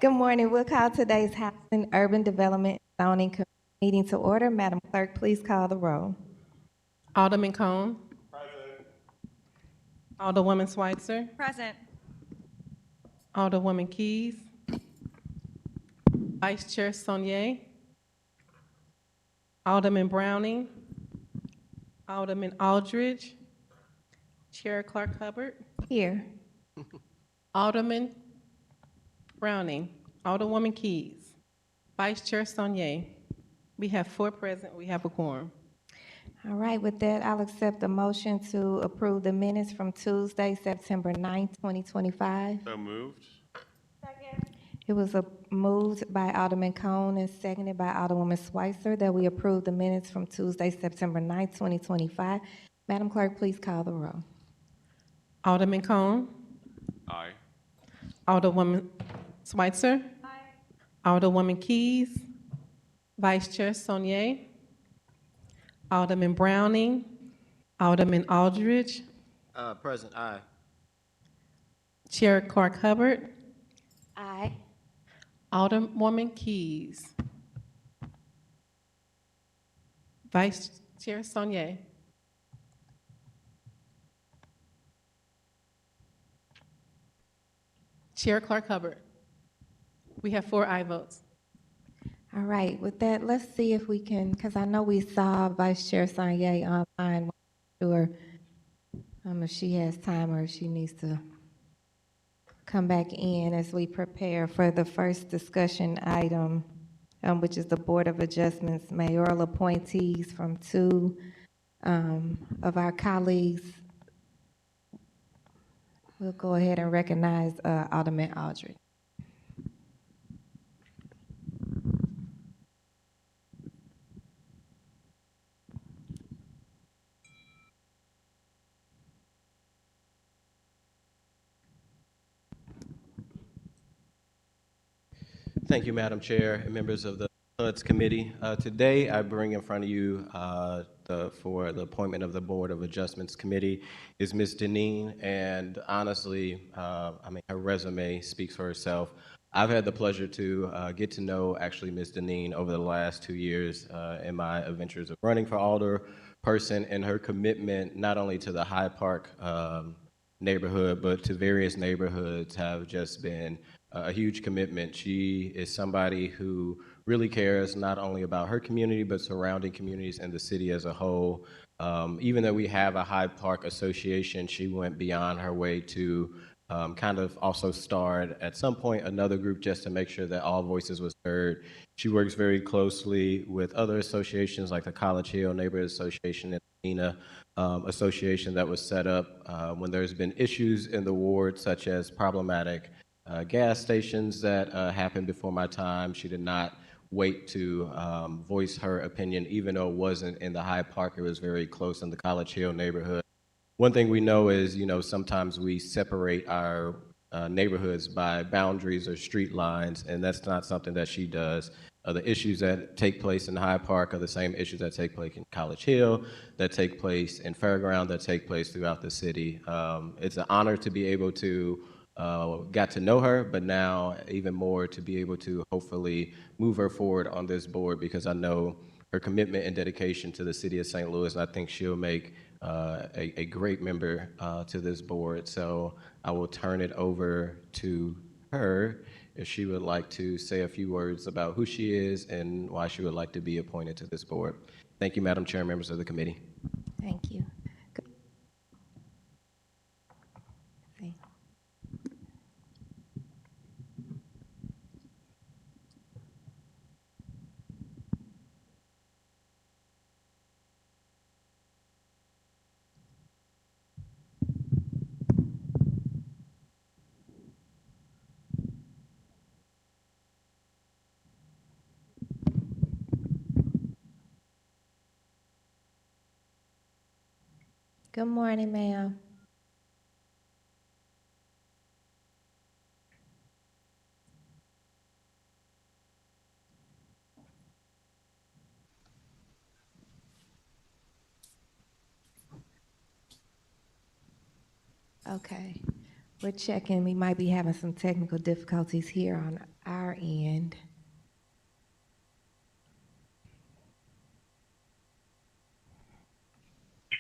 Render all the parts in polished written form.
Good morning. We'll call today's Housing, Urban Development, Zoning Committee meeting to order. Madam Clerk, please call the roll. Alderman Cone. Present. Alderwoman Schweitzer. Present. Alderwoman Keys. Vice Chair Sonier. Alderman Browning. Alderman Aldridge. Chair Clark Hubbard. Here. Alderman Browning. Alderwoman Keys. Vice Chair Sonier. We have 4 present. We have a quorum. All right, with that, I'll accept the motion to approve the minutes from Tuesday, September 9th, 2025. So moved. It was moved by Alderman Cone and seconded by Alderwoman Schweitzer that we approve the minutes from Tuesday, September 9th, 2025. Madam Clerk, please call the roll. Alderman Cone. Aye. Alderwoman Schweitzer. Aye. Alderwoman Keys. Vice Chair Sonier. Alderman Browning. Alderman Aldridge. Present, aye. Chair Clark Hubbard. Aye. Alderwoman Keys. Vice Chair Sonier. Chair Clark Hubbard. We have 4 aye votes. All right, with that, let's see if we can, because I know we saw Vice Chair Sonier online. Sure, if she has time or if she needs to come back in as we prepare for the first discussion item, which is the Board of Adjustments mayoral appointees from 2 of our colleagues. We'll go ahead and recognize Alderman Aldridge. Thank you, Madam Chair and members of the HUD's committee. Today, I bring in front of you for the appointment of the Board of Adjustments Committee is Ms. Deneen, and honestly, her resume speaks for itself. I've had the pleasure to get to know actually Ms. Deneen over the last 2 years in my adventures of running for alderperson, and her commitment not only to the Hyde Park neighborhood, but to various neighborhoods have just been a huge commitment. She is somebody who really cares not only about her community, but surrounding communities and the city as a whole. Even though we have a Hyde Park Association, she went beyond her way to kind of also start at some point another group just to make sure that all voices was heard. She works very closely with other associations like the College Hill Neighborhood Association and the MENA Association that was set up when there's been issues in the ward, such as problematic gas stations that happened before my time. She did not wait to voice her opinion, even though it wasn't in the Hyde Park. It was very close in the College Hill neighborhood. One thing we know is, sometimes we separate our neighborhoods by boundaries or street lines, and that's not something that she does. The issues that take place in Hyde Park are the same issues that take place in College Hill, that take place in Fairground, that take place throughout the city. It's an honor to be able to got to know her, but now even more to be able to hopefully move her forward on this board, because I know her commitment and dedication to the city of St. Louis, and I think she'll make a great member to this board. So I will turn it over to her if she would like to say a few words about who she is and why she would like to be appointed to this board. Thank you, Madam Chair, members of the committee. Thank you. Good morning, ma'am. Okay, we're checking. We might be having some technical difficulties here on our end.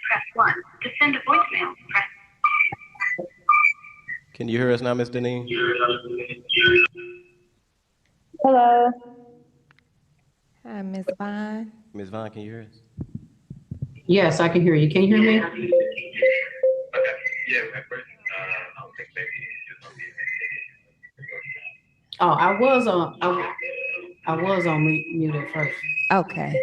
Press 1. To send a voicemail, press. Can you hear us now, Ms. Deneen? Hello. Hi, Ms. Vaughn. Ms. Vaughn, can you hear us? Yes, I can hear you. Can you hear me? Oh, I was on mute at first. Okay.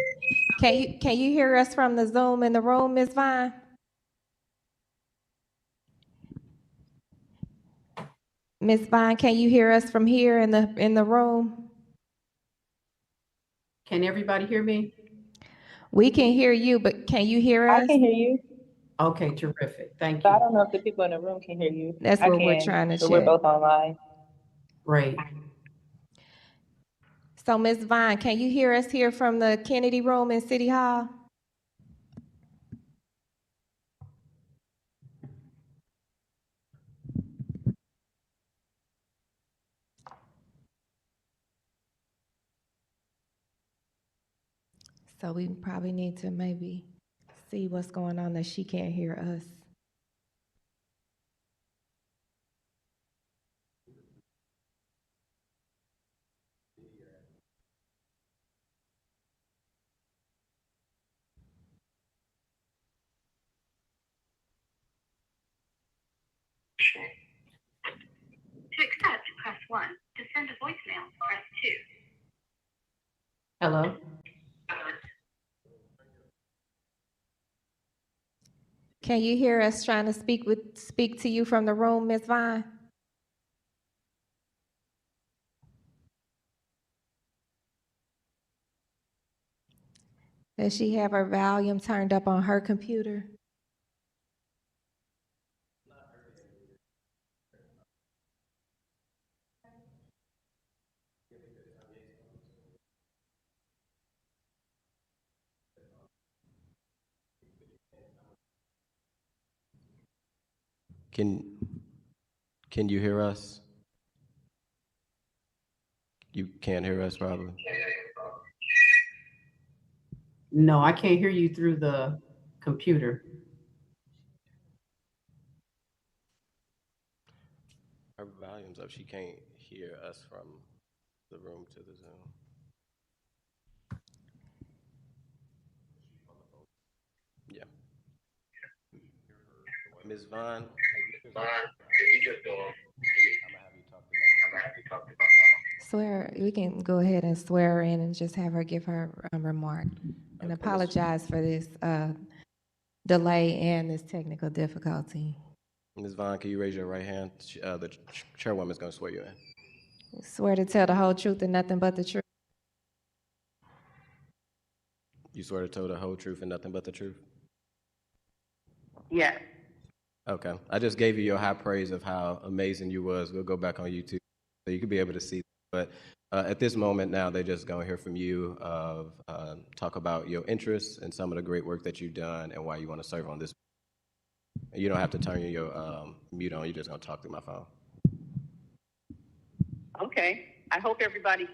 Can you hear us from the Zoom in the room, Ms. Vaughn? Ms. Vaughn, can you hear us from here in the room? Can everybody hear me? We can hear you, but can you hear I us? can hear you, Okay, terrific. Thank but I you. don't know if the people in the room can hear you. That's I what we're can, trying to but we're check. both online. Great. So, Ms. Vaughn, can you hear us here from the Kennedy Room in City Hall? So we probably need to maybe see what's going on that she can't hear us. To accept, press 1. To send a voicemail, press 2. Hello? Can you hear us trying to speak to you from the room, Ms. Vaughn? Does she have her volume turned up on her computer? Can you hear us? You can't hear us, probably. No, I can't hear you through the computer. Her volume's up. She can't hear us from the room to the Zoom. Yeah. Ms. Vaughn, I'm gonna have you talk to Swear, we can go ahead and swear her in and just have her give her remark. And apologize for this delay and this technical difficulty. Ms. Vaughn, can you raise your right hand? The chairwoman's going to swear you in. Swear to tell the whole truth and nothing but the truth. You swear to tell the whole truth and nothing but the truth? Yes. Okay. I just gave you your high praise of how amazing you was. We'll go back on YouTube so you can be able to see. But at this moment now, they're just going to hear from you, talk about your interests and some of the great work that you've done and why you want to serve on this. And you don't have to turn your mute on. You're just going to talk through my phone. Okay. I hope everybody.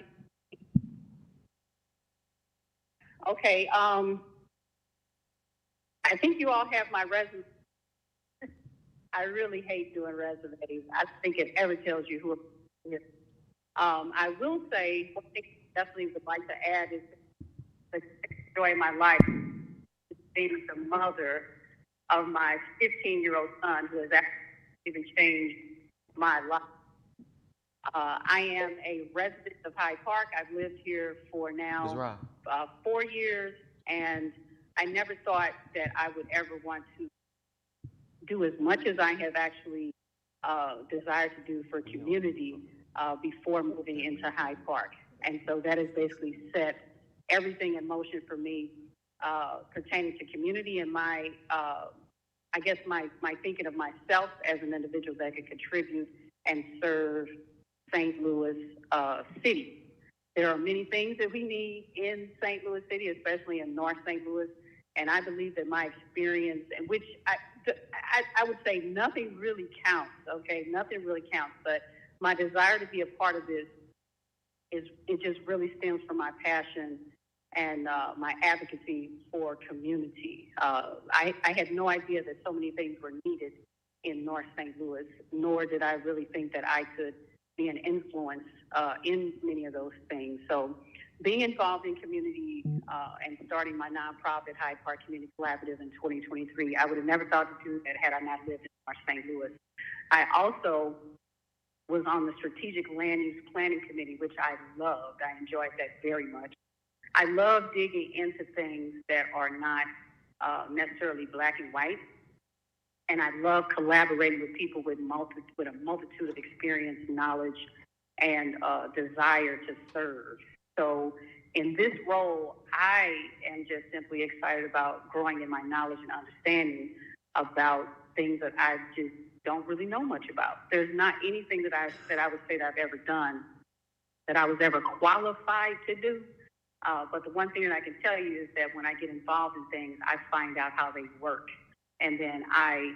Okay. I think you all have my resume. I really hate doing resumes. I think it ever tells you who I'm with. I will say, one thing I definitely would like to add is the joy of my life, being the mother of my 15-year-old son, who has actually even changed my life. I am a resident of Hyde Park. I've lived here for now 4 years, and I never thought that I would ever want to do as much as I have actually desired to do for community before moving into Hyde Park. And so that has basically set everything in motion for me pertaining to community and my, I guess my thinking of myself as an individual that could contribute and serve St. Louis City. There are many things that we need in St. Louis City, especially in North St. Louis. And I believe that my experience, in which I would say nothing really counts, okay? Nothing really counts, but my desire to be a part of this it just really stems from my passion and my advocacy for community. I had no idea that so many things were needed in North St. Louis, nor did I really think that I could be an influence in many of those things. So being involved in community and starting my nonprofit Hyde Park Community Collaborative in 2023, I would have never thought to do that had I not lived in North St. Louis. I also was on the Strategic Land Use Planning Committee, which I loved. I enjoyed that very much. I love digging into things that are not necessarily black and white. And I love collaborating with people with a multitude of experience, knowledge, and desire to serve. So in this role, I am just simply excited about growing in my knowledge and understanding about things that I just don't really know much about. There's not anything that I would say that I've ever done that I was ever qualified to do. But the one thing that I can tell you is that when I get involved in things, I find out how they work. And then I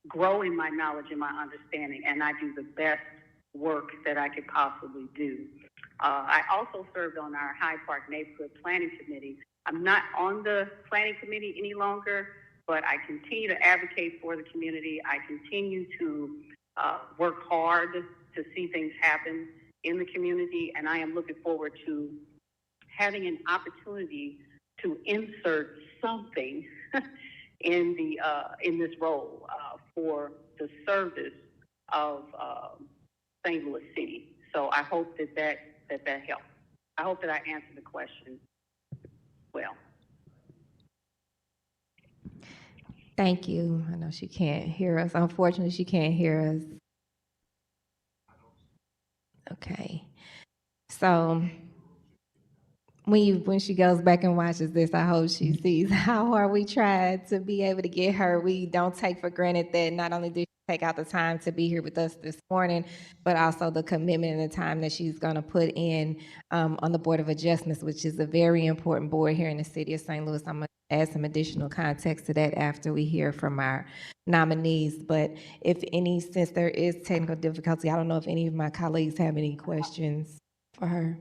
grow in my knowledge and my understanding, and I do the best work that I could possibly do. I also served on our Hyde Park Neighborhood Planning Committee. I'm not on the planning committee any longer, but I continue to advocate for the community. I continue to work hard to see things happen in the community, and I am looking forward to having an opportunity to insert something in this role for the service of St. Louis City. So I hope that helps. I hope that I answered the question well. Thank you. I know she can't hear us. Unfortunately, she can't hear us. Okay. So when she goes back and watches this, I hope she sees how hard we tried to be able to get her. We don't take for granted that not only did she take out the time to be here with us this morning, but also the commitment and the time that she's going to put in on the Board of Adjustments, which is a very important board here in the city of St. Louis. I'm going to add some additional context to that after we hear from our nominees. But since there is technical difficulty, I don't know if any of my colleagues have any questions for her.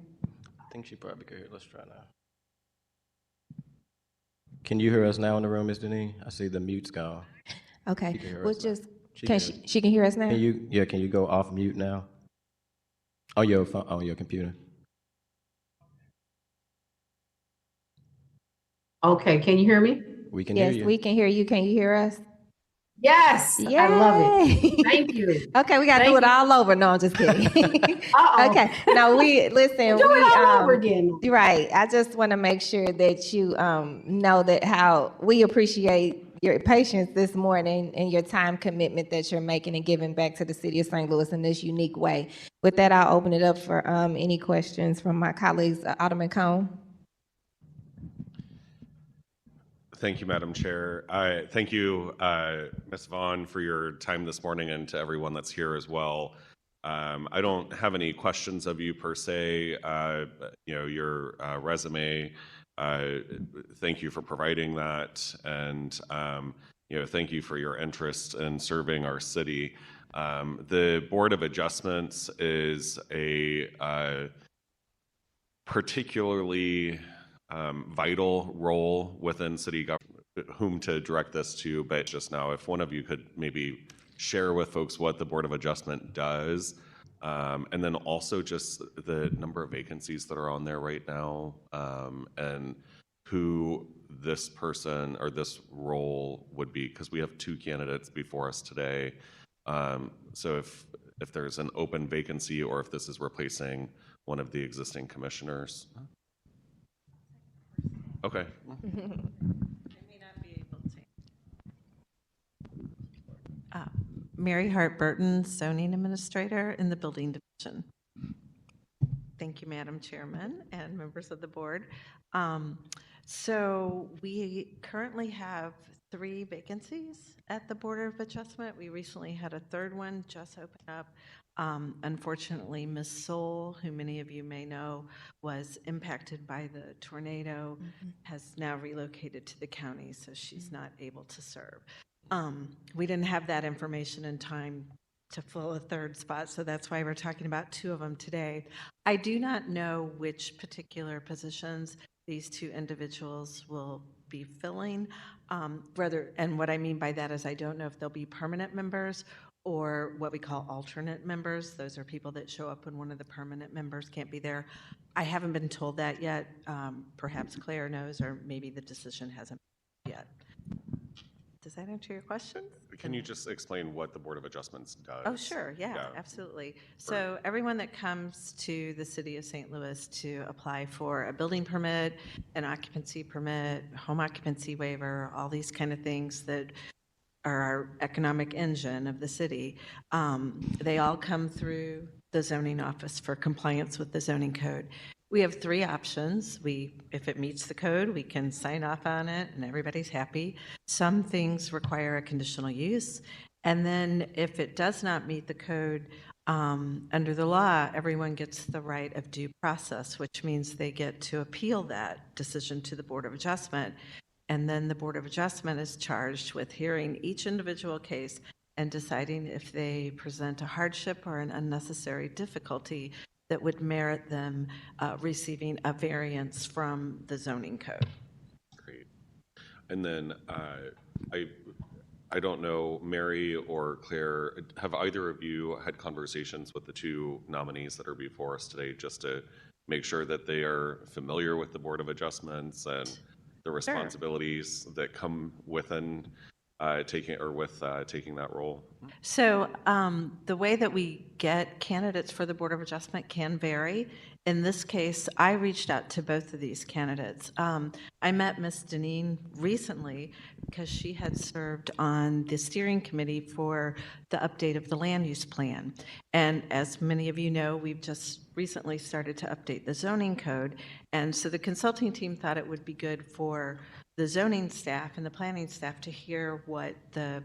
I think she probably could hear. Let's try now. Can you hear us now in the room, Ms. Deneen? I see the mute's gone. Okay, She can hear we'll us now. just, She she can hear us now? Can you go off mute now? On your phone, on your computer. Okay, can you hear me? We can hear Yes, you. we can hear you. Can you hear us? Yes, I love it. Yay! Thank you. Okay, we got to do it all over. No, I'm just kidding. Uh-oh. Okay, now listen. Do it all over again. Right. I just want to make sure that you know that how we appreciate your patience this morning and your time commitment that you're making and giving back to the city of St. Louis in this unique way. With that, I'll open it up for any questions from my colleagues. Alderman Cone. Thank you, Madam Chair. Thank you, Ms. Vaughn, for your time this morning, and to everyone that's here as well. I don't have any questions of you per se. Your resume, thank you for providing that, and thank you for your interest in serving our city. The Board of Adjustments is a particularly vital role within city government, whom to direct this to, but just now, if one of you could maybe share with folks what the Board of Adjustment does, and then also just the number of vacancies that are on there right now, and who this person or this role would be, because we have two candidates before us today. So if there's an open vacancy or if this is replacing one of the existing commissioners. Okay. Mary Hart Burton, zoning administrator in the building division. Thank you, Madam Chairman and members of the board. So we currently have 3 vacancies at the Board of Adjustment. We recently had a third one just open up. Unfortunately, Ms. Soul, who many of you may know, was impacted by the tornado, has now relocated to the county, so she's not able to serve. We didn't have that information in time to fill a third spot, so that's why we're talking about two of them today. I do not know which particular positions these two individuals will be filling. And what I mean by that is I don't know if they'll be permanent members or what we call alternate members. Those are people that show up when one of the permanent members can't be there. I haven't been told that yet. Perhaps Claire knows, or maybe the decision hasn't been yet. Does that answer your question? Can you just explain what the Board of Adjustments does? Oh, sure, yeah, absolutely. So everyone that comes to the city of St. Louis to apply for a building permit, an occupancy permit, home occupancy waiver, all these kind of things that are our economic engine of the city, they all come through the zoning office for compliance with the zoning code. We have three options. If it meets the code, we can sign off on it and everybody's happy. Some things require a conditional use. And then if it does not meet the code, under the law, everyone gets the right of due process, which means they get to appeal that decision to the Board of Adjustment. And then the Board of Adjustment is charged with hearing each individual case and deciding if they present a hardship or an unnecessary difficulty that would merit them receiving a variance from the zoning code. Great. And then I don't know, Mary or Claire, have either of you had conversations with the two nominees that are before us today just to make sure that they are familiar with the Board of Adjustments and the responsibilities that come within taking that role? So the way that we get candidates for the Board of Adjustment can vary. In this case, I reached out to both of these candidates. I met Ms. Deneen recently because she had served on the steering committee for the update of the land use plan. And as many of you know, we've just recently started to update the zoning code. And so the consulting team thought it would be good for the zoning staff and the planning staff to hear what the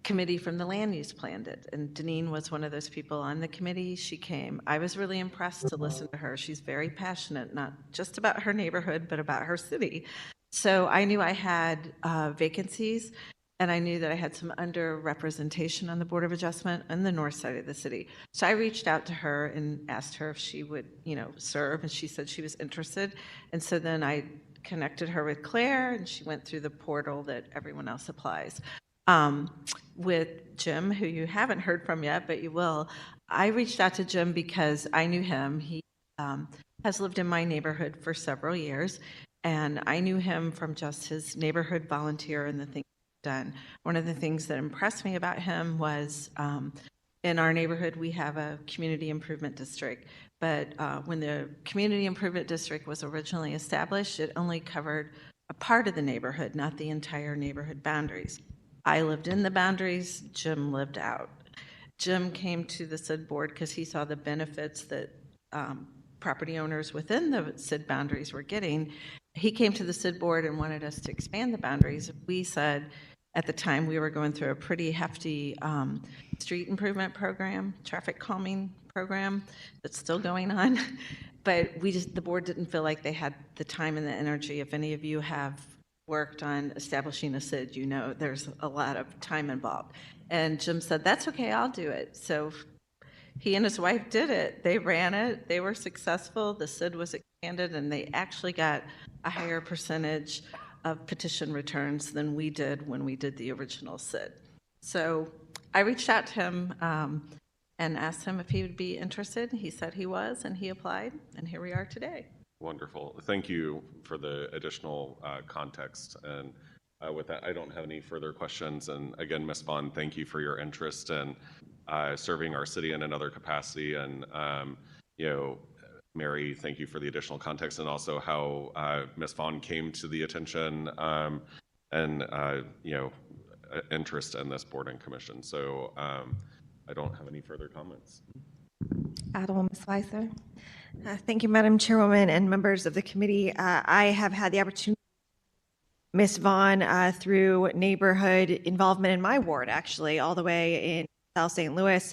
committee from the land use plan did. And Deneen was one of those people on the committee. She came. I was really impressed to listen to her. She's very passionate, not just about her neighborhood, but about her city. So I knew I had vacancies, and I knew that I had some underrepresentation on the Board of Adjustment on the north side of the city. So I reached out to her and asked her if she would, serve, and she said she was interested. And so then I connected her with Claire, and she went through the portal that everyone else applies. With Jim, who you haven't heard from yet, but you will, I reached out to Jim because I knew him. He has lived in my neighborhood for several years, and I knew him from just his neighborhood volunteer and the things he's done. One of the things that impressed me about him was in our neighborhood, we have a community improvement district, but when the community improvement district was originally established, it only covered a part of the neighborhood, not the entire neighborhood boundaries. I lived in the boundaries, Jim lived out. Jim came to the SID board because he saw the benefits that property owners within the SID boundaries were getting. He came to the SID board and wanted us to expand the boundaries. We said at the time we were going through a pretty hefty street improvement program, traffic calming program that's still going on. But the board didn't feel like they had the time and the energy. If any of you have worked on establishing a SID, there's a lot of time involved. And Jim said, that's okay, I'll do it. So he and his wife did it. They ran it. They were successful. The SID was expanded, and they actually got a higher percentage of petition returns than we did when we did the original SID. So I reached out to him and asked him if he would be interested. He said he was, and he applied, and here we are today. Wonderful. Thank you for the additional context. And with that, I don't have any further questions. And again, Ms. Vaughn, thank you for your interest in serving our city in another capacity. And, Mary, thank you for the additional context and also how Ms. Vaughn came to the attention and, interest in this board and commission. So I don't have any further comments. Alderwoman Spicer. Thank you, Madam Chairwoman and members of the committee. I have had the opportunity to Ms. Vaughn through neighborhood involvement in my ward, actually, all the way in South St. Louis.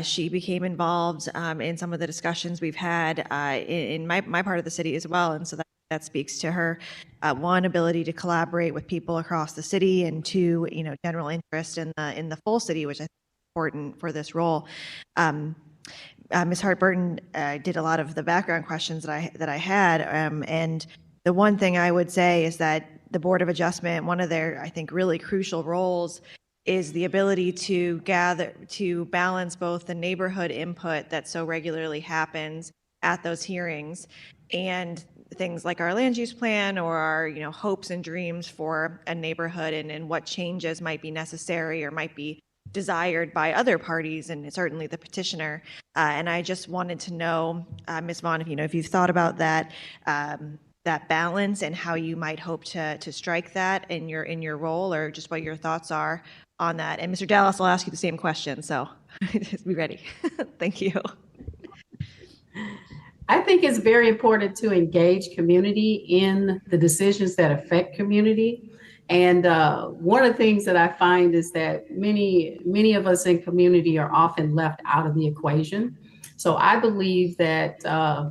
She became involved in some of the discussions we've had in my part of the city as well, and so that speaks to her, one, ability to collaborate with people across the city, and two, general interest in the full city, which I think important for this role. Ms. Hart-Burton did a lot of the background questions that I had, and the one thing I would say is that the Board of Adjustment, one of their, I think, really crucial roles is the ability to balance both the neighborhood input that so regularly happens at those hearings and things like our land use plan or our, hopes and dreams for a neighborhood and what changes might be necessary or might be desired by other parties and certainly the petitioner. And I just wanted to know, Ms. Vaughn, if you've thought about that balance and how you might hope to strike that in your role, or just what your thoughts are on that. And Mr. Dallas, I'll ask you the same question, so just be ready. Thank you. I think it's very important to engage community in the decisions that affect community. And one of the things that I find is that many of us in community are often left out of the equation. So I believe that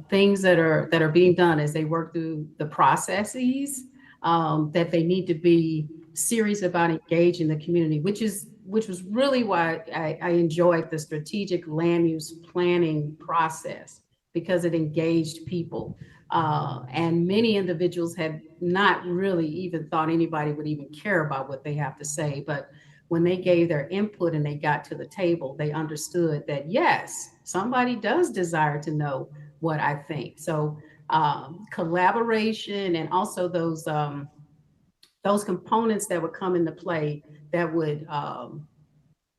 things that are being done as they work through the processes, that they need to be serious about engaging the community, which was really why I enjoyed the strategic land use planning process, because it engaged people. And many individuals had not really even thought anybody would even care about what they have to say. But when they gave their input and they got to the table, they understood that, yes, somebody does desire to know what I think. So collaboration and also those components that would come into play that would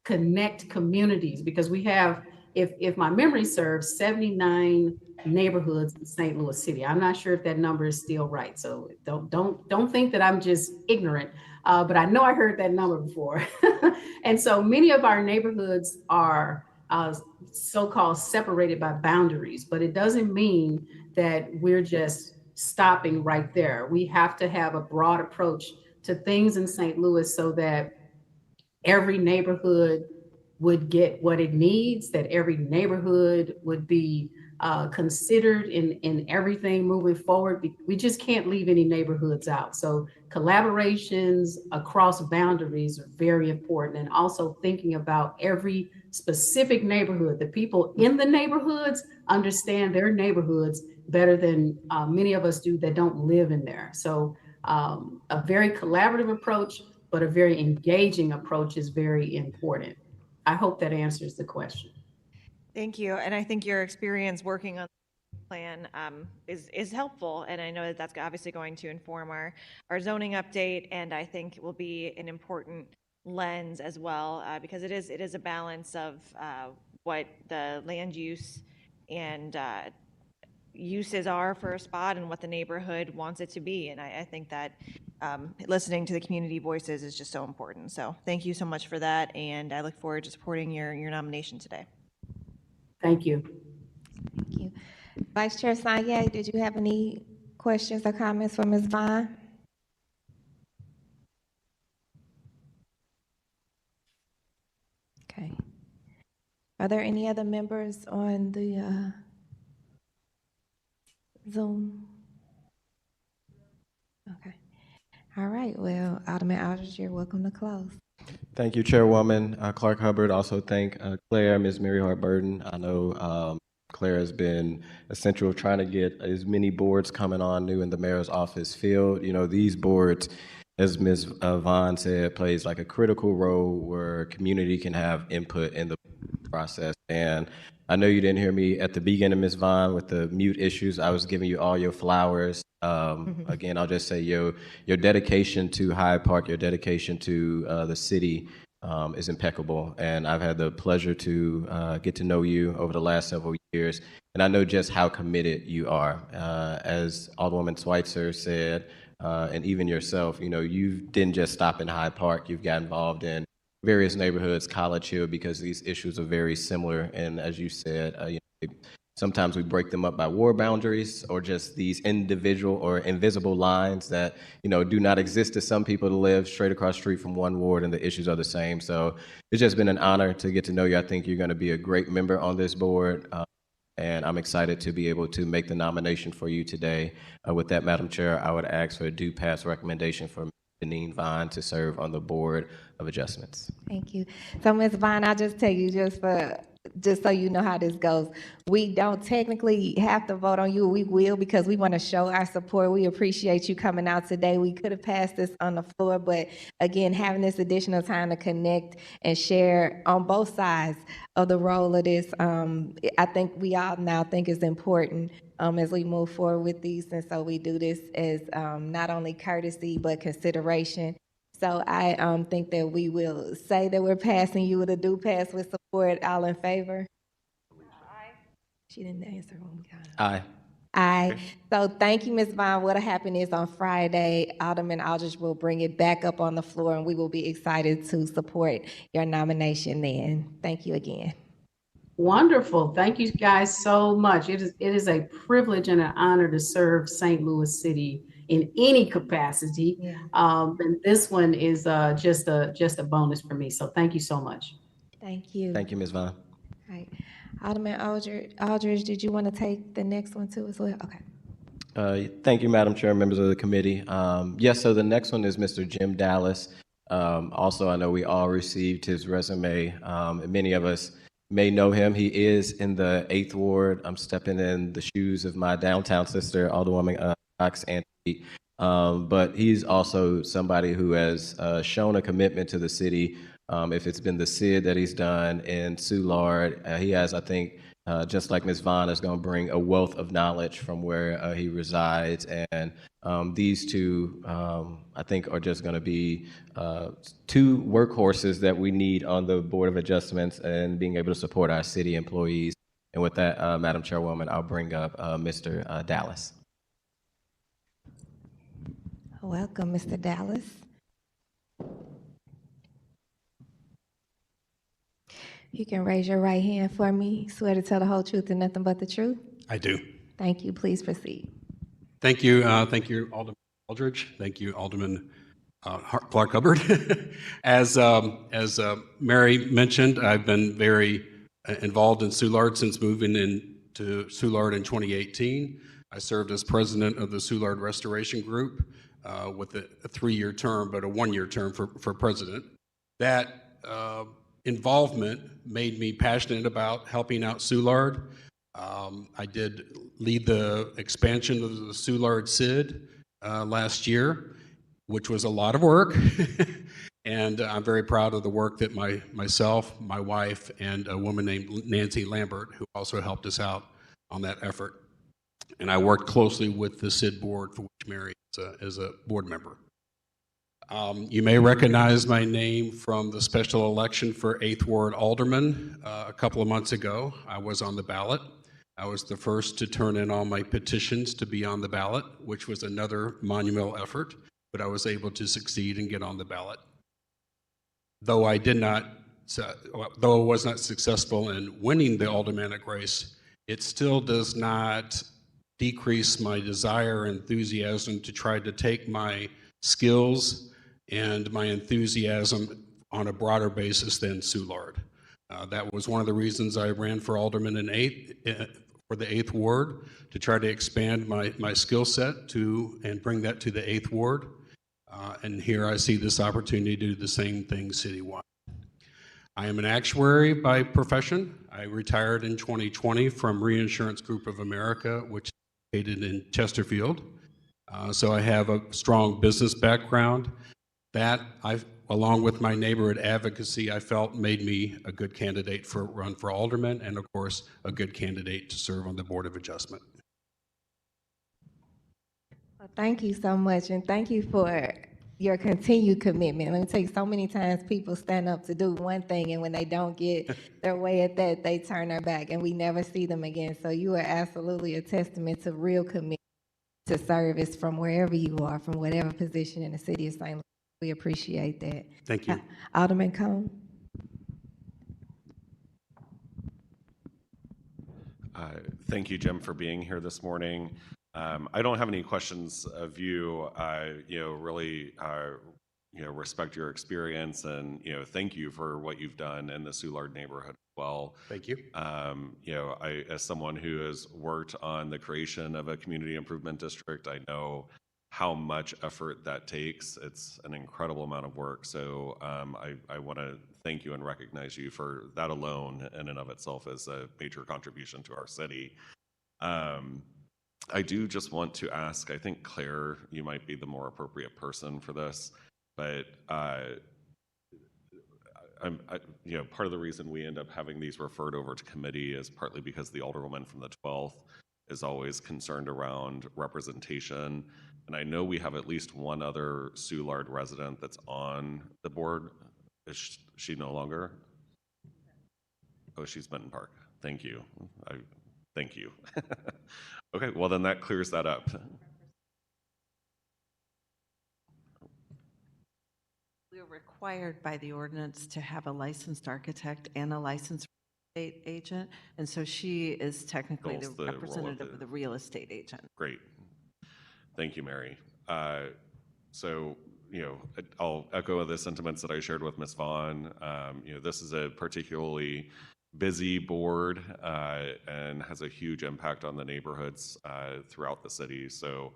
connect communities, because we have, if my memory serves, 79 neighborhoods in St. Louis City. I'm not sure if that number is still right, so don't think that I'm just ignorant, but I know I heard that number before. And so many of our neighborhoods are so-called separated by boundaries, but it doesn't mean that we're just stopping right there. We have to have a broad approach to things in St. Louis so that every neighborhood would get what it needs, that every neighborhood would be considered in everything moving forward. We just can't leave any neighborhoods out. So collaborations across boundaries are very important, and also thinking about every specific neighborhood. The people in the neighborhoods understand their neighborhoods better than many of us do that don't live in there. So a very collaborative approach, but a very engaging approach is very important. I hope that answers the question. Thank you. And I think your experience working on the plan is helpful. And I know that that's obviously going to inform our zoning update, and I think it will be an important lens as well, because it is a balance of what the land use and uses are for a spot and what the neighborhood wants it to be. And I think that listening to the community voices is just so important. So thank you so much for that, and I look forward to supporting your nomination today. Thank you. Thank you. Vice Chair Sanye, did you have any questions or comments for Ms. Vaughn? Okay. Are there any other members on the Zoom? Okay. All right. Well, Alderman Aldridge, you're welcome to close. Thank you, Chairwoman Clark Hubbard. Also thank Claire, Ms. Mary Hart-Burton. I know Claire has been essential of trying to get as many boards coming on new in the mayor's office filled. You know, these boards, as Ms. Vaughn said, plays like a critical role where community can have input in the process. And I know you didn't hear me at the beginning, Ms. Vaughn, with the mute issues. I was giving you all your flowers. Again, I'll just say your dedication to Hyde Park, your dedication to the city is impeccable. And I've had the pleasure to get to know you over the last several years. And I know just how committed you are. As Alderwoman Schweitzer said, and even yourself, you know, you didn't just stop in Hyde Park. You've got involved in various neighborhoods, College Hill, because these issues are very similar. And as you said, you know, sometimes we break them up by ward boundaries or just these individual or invisible lines that, you know, do not exist to some people to live straight across the street from one ward, and the issues are the same. So it's just been an honor to get to know you. I think you're going to be a great member on this board. And I'm excited to be able to make the nomination for you today. With that, Madam Chair, I would ask for a due pass recommendation for Deneen Vaughn to serve on the Board of Adjustments. Thank you. So, Ms. Vaughn, I'll just tell you, just so you know how this goes, we don't technically have to vote on you. We will, because we want to show our support. We appreciate you coming out today. We could have passed this on the floor, but again, having this additional time to connect and share on both sides of the role of this, I think we all now think is important as we move forward with these. And so we do this as not only courtesy, but consideration. So I think that we will say that we're passing you with a do pass with support. All in favor? Aye. She didn't answer when we got her. Aye. Aye. So thank you, Ms. Vaughn. What'll happen is on Friday, Alderman Aldridge will bring it back up on the floor, and we will be excited to support your nomination then. Thank you again. Wonderful. Thank you guys so much. It is a privilege and an honor to serve St. Louis City in any capacity. Yeah. And this one is just a bonus for me. So thank you so much. Thank you. Thank you, Ms. Vaughn. All right. Alderman Aldridge, did you want to take the next one too as well? Okay. Thank you, Madam Chair, members of the committee. Yes, so the next one is Mr. Jim Dallas. Also, I know we all received his resume. And many of us may know him. He is in the 8th Ward. I'm stepping in the shoes of my downtown sister, Alderwoman Cox Anthony. But he's also somebody who has shown a commitment to the city. If it's been the SID that he's done in Soulard, he has, I think, just like Ms. Vaughn, is going to bring a wealth of knowledge from where he resides. And these two, I think, are just going to be two workhorses that we need on the Board of Adjustments and being able to support our city employees. And with that, Madam Chairwoman, I'll bring up Mr. Dallas. Welcome, Mr. Dallas. You can raise your right hand for me. Swear to tell the whole truth and nothing but the truth. I do. Thank you. Please proceed. Thank you. Thank you, Alderman Aldridge. Thank you, Alderman Clark Hubbard. As Mary mentioned, I've been very involved in Soulard since moving into Soulard in 2018. I served as president of the Soulard Restoration Group with a 3-year term, but a 1-year term for president. That involvement made me passionate about helping out Soulard. I did lead the expansion of the Soulard SID last year, which was a lot of work. And I'm very proud of the work that myself, my wife, and a woman named Nancy Lambert, who also helped us out on that effort. And I worked closely with the SID board, for which Mary is a board member. You may recognize my name from the special election for 8th Ward Alderman a couple of months ago. I was on the ballot. I was the first to turn in all my petitions to be on the ballot, which was another monumental effort, but I was able to succeed and get on the ballot. Though I was not successful in winning the aldermanic race, it still does not decrease my desire and enthusiasm to try to take my skills and my enthusiasm on a broader basis than Soulard. That was one of the reasons I ran for alderman for the 8th Ward, to try to expand my skill set and bring that to the 8th Ward. And here I see this opportunity to do the same thing citywide. I am an actuary by profession. I retired in 2020 from Reinsurance Group of America, which is located in Chesterfield. So I have a strong business background. That, along with my neighborhood advocacy, I felt made me a good candidate for run for alderman, and of course, a good candidate to serve on the Board of Adjustment. Well, thank you so much, and thank you for your continued commitment. Let me tell you, so many times people stand up to do one thing, and when they don't get their way at that, they turn their back, and we never see them again. So you are absolutely a testament to real commitment to service from wherever you are, from whatever position in the city of St. Louis. We appreciate that. Thank you. Alderman Cone. Thank you, Jim, for being here this morning. I don't have any questions of you. I, really, respect your experience, and thank you for what you've done in the Soulard neighborhood as well. Thank you. I, as someone who has worked on the creation of a community improvement district, I know how much effort that takes. It's an incredible amount of work. So I want to thank you and recognize you for that alone in and of itself as a major contribution to our city. I do just want to ask, I think Claire, you might be the more appropriate person for this, but part of the reason we end up having these referred over to committee is partly because the alderwoman from the 12th is always concerned around representation. And I know we have at least one other Soulard resident that's on the board. Is she no longer? Oh, she's Benton Park. Thank you. Thank you. Okay, well then that clears that up. We are required by the ordinance to have a licensed architect and a licensed real estate agent, and so she is technically the Fills the role of representative of the real estate agent. Great. Thank you, Mary. So, I'll echo the sentiments that I shared with Ms. Vaughn. This is a particularly busy board and has a huge impact on the neighborhoods throughout the city. So,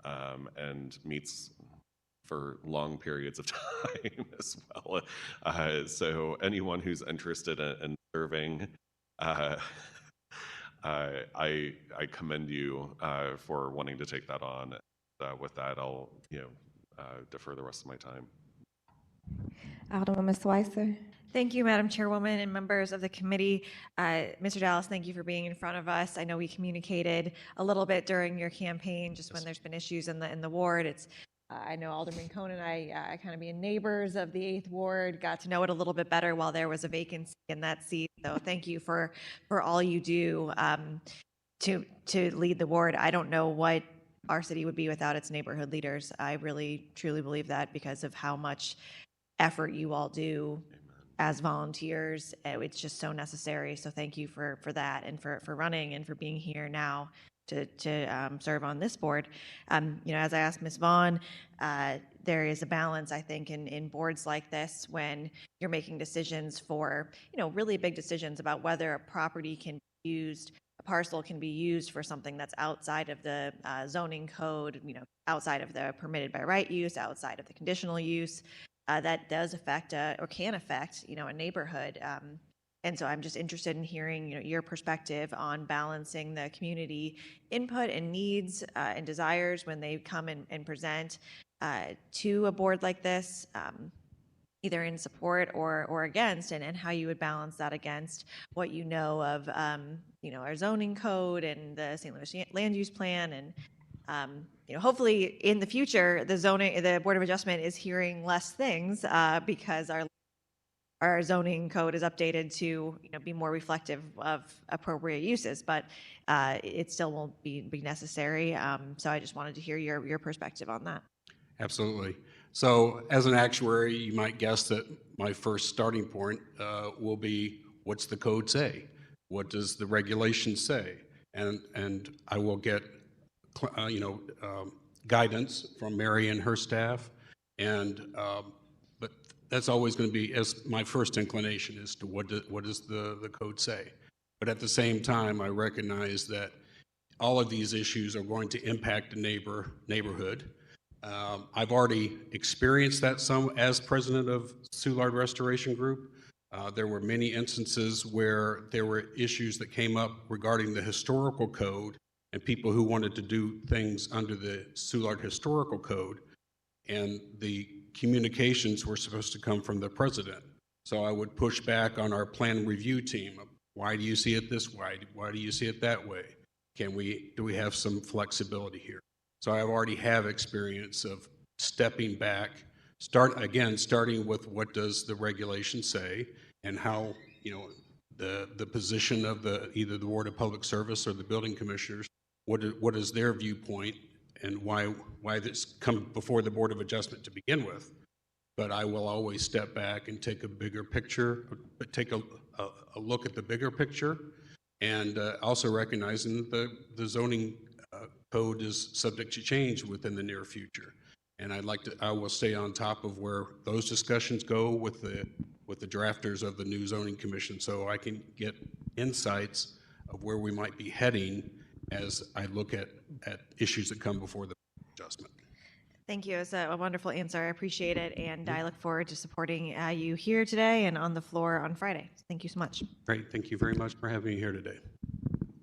and meets for long periods of time as well. So anyone who's interested in serving, I commend you for wanting to take that on. With that, I'll defer the rest of my time. Alderwoman Schweitzer. Thank you, Madam Chairwoman and members of the committee. Mr. Dallas, thank you for being in front of us. I know we communicated a little bit during your campaign, just when there's been issues in the ward. I know Alderman Cohn and I kind of being neighbors of the 8th Ward, got to know it a little bit better while there was a vacancy in that seat. So thank you for all you do to lead the ward. I don't know what our city would be without its neighborhood leaders. I really, truly believe that because of how much effort you all do as volunteers. It's just so necessary. So thank you for that and for running and for being here now to serve on this board. As I asked Ms. Vaughn, there is a balance, I think, in boards like this when you're making decisions for, really big decisions about whether a property can be used, a parcel can be used for something that's outside of the zoning code, outside of the permitted by right use, outside of the conditional use. That does affect or can affect, a neighborhood. And so I'm just interested in hearing, your perspective on balancing the community input and needs and desires when they come and present to a board like this, either in support or against, and how you would balance that against what you know of, our zoning code and the St. Louis land use plan. And hopefully in the future, the Board of Adjustment is hearing less things because our zoning code is updated to be more reflective of appropriate uses, but it still won't be necessary. So I just wanted to hear your perspective on that. Absolutely. So as an actuary, you might guess that my first starting point will be, what's the code say? What does the regulation say? And I will get guidance from Mary and her staff, but that's always going to be as my first inclination as to what does the code say. But at the same time, I recognize that all of these issues are going to impact the neighborhood. I've already experienced that some as president of Soulard Restoration Group. There were many instances where there were issues that came up regarding the historical code and people who wanted to do things under the Soulard Historical Code, and the communications were supposed to come from the president. So I would push back on our plan review team. Why do you see it this way? Why do you see it that way? Do we have some flexibility here? So I already have experience of stepping back, starting with what does the regulation say, and how, the position of either the Board of Public Service or the building commissioners, what is their viewpoint, and why this come before the Board of Adjustment to begin with. But I will always step back and take a bigger picture, take a look at the bigger picture, and also recognizing that the zoning code is subject to change within the near future. And I will stay on top of where those discussions go with the drafters of the new zoning commission, so I can get insights of where we might be heading as I look at issues that come before the adjustment. Thank you. It's a wonderful answer. I appreciate it. And I look forward to supporting you here today and on the floor on Friday. Thank you so much. Great. Thank you very much for having me here today.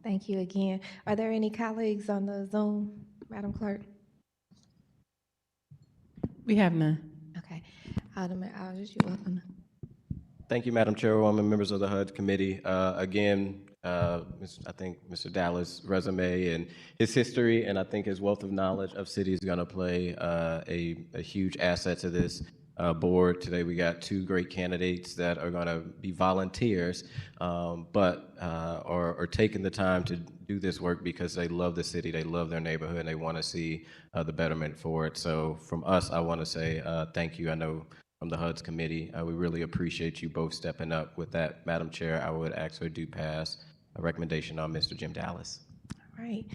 Thank you again. Are there any colleagues on the Zoom, Madam Clerk? We have none. Okay. Alderman Aldridge, you're welcome. Thank you, Madam Chairwoman, members of the HUD committee. Again, I think Mr. Dallas' resume and his history, and I think his wealth of knowledge of city is going to play a huge asset to this board. Today, we got two great candidates that are going to be volunteers, but are taking the time to do this work because they love the city, they love their neighborhood, and they want to see the betterment for it. So from us, I want to say thank you. I know from the HUD's committee, we really appreciate you both stepping up. With that, Madam Chair, I would actually do pass a recommendation on Mr. Jim Dallas. All right.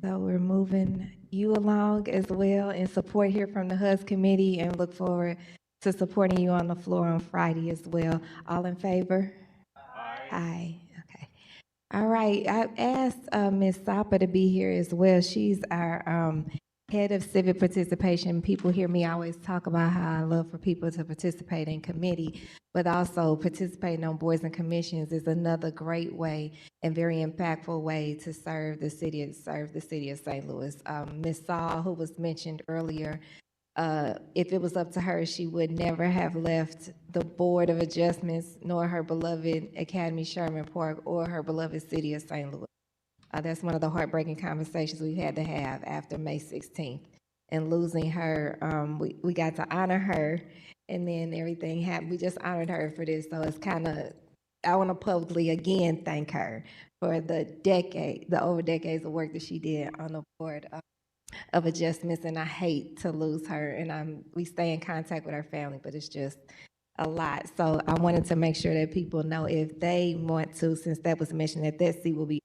So we're moving you along as well in support here from the HUD's committee and look forward to supporting you on the floor on Friday as well. All in favor? Aye. Okay. All right. I asked Ms. Sapa to be here as well. She's our head of civic participation. People hear me always talk about how I love for people to participate in committee, but also participating on boards and commissions is another great way and very impactful way to serve the city of St. Louis. Ms. Saul, who was mentioned earlier, if it was up to her, she would never have left the Board of Adjustments, nor her beloved Academy Sherman Park, or her beloved city of St. Louis. That's one of the heartbreaking conversations we've had to have after May 16th. And losing her, we got to honor her, and then everything happened. We just honored her for this, so it's kind of, I want to publicly again thank her for the over decades of work that she did on the Board of Adjustments, and I hate to lose her, and we stay in contact with her family, but it's just a lot. So I wanted to make sure that people know if they want to, since that was mentioned, that seat will be,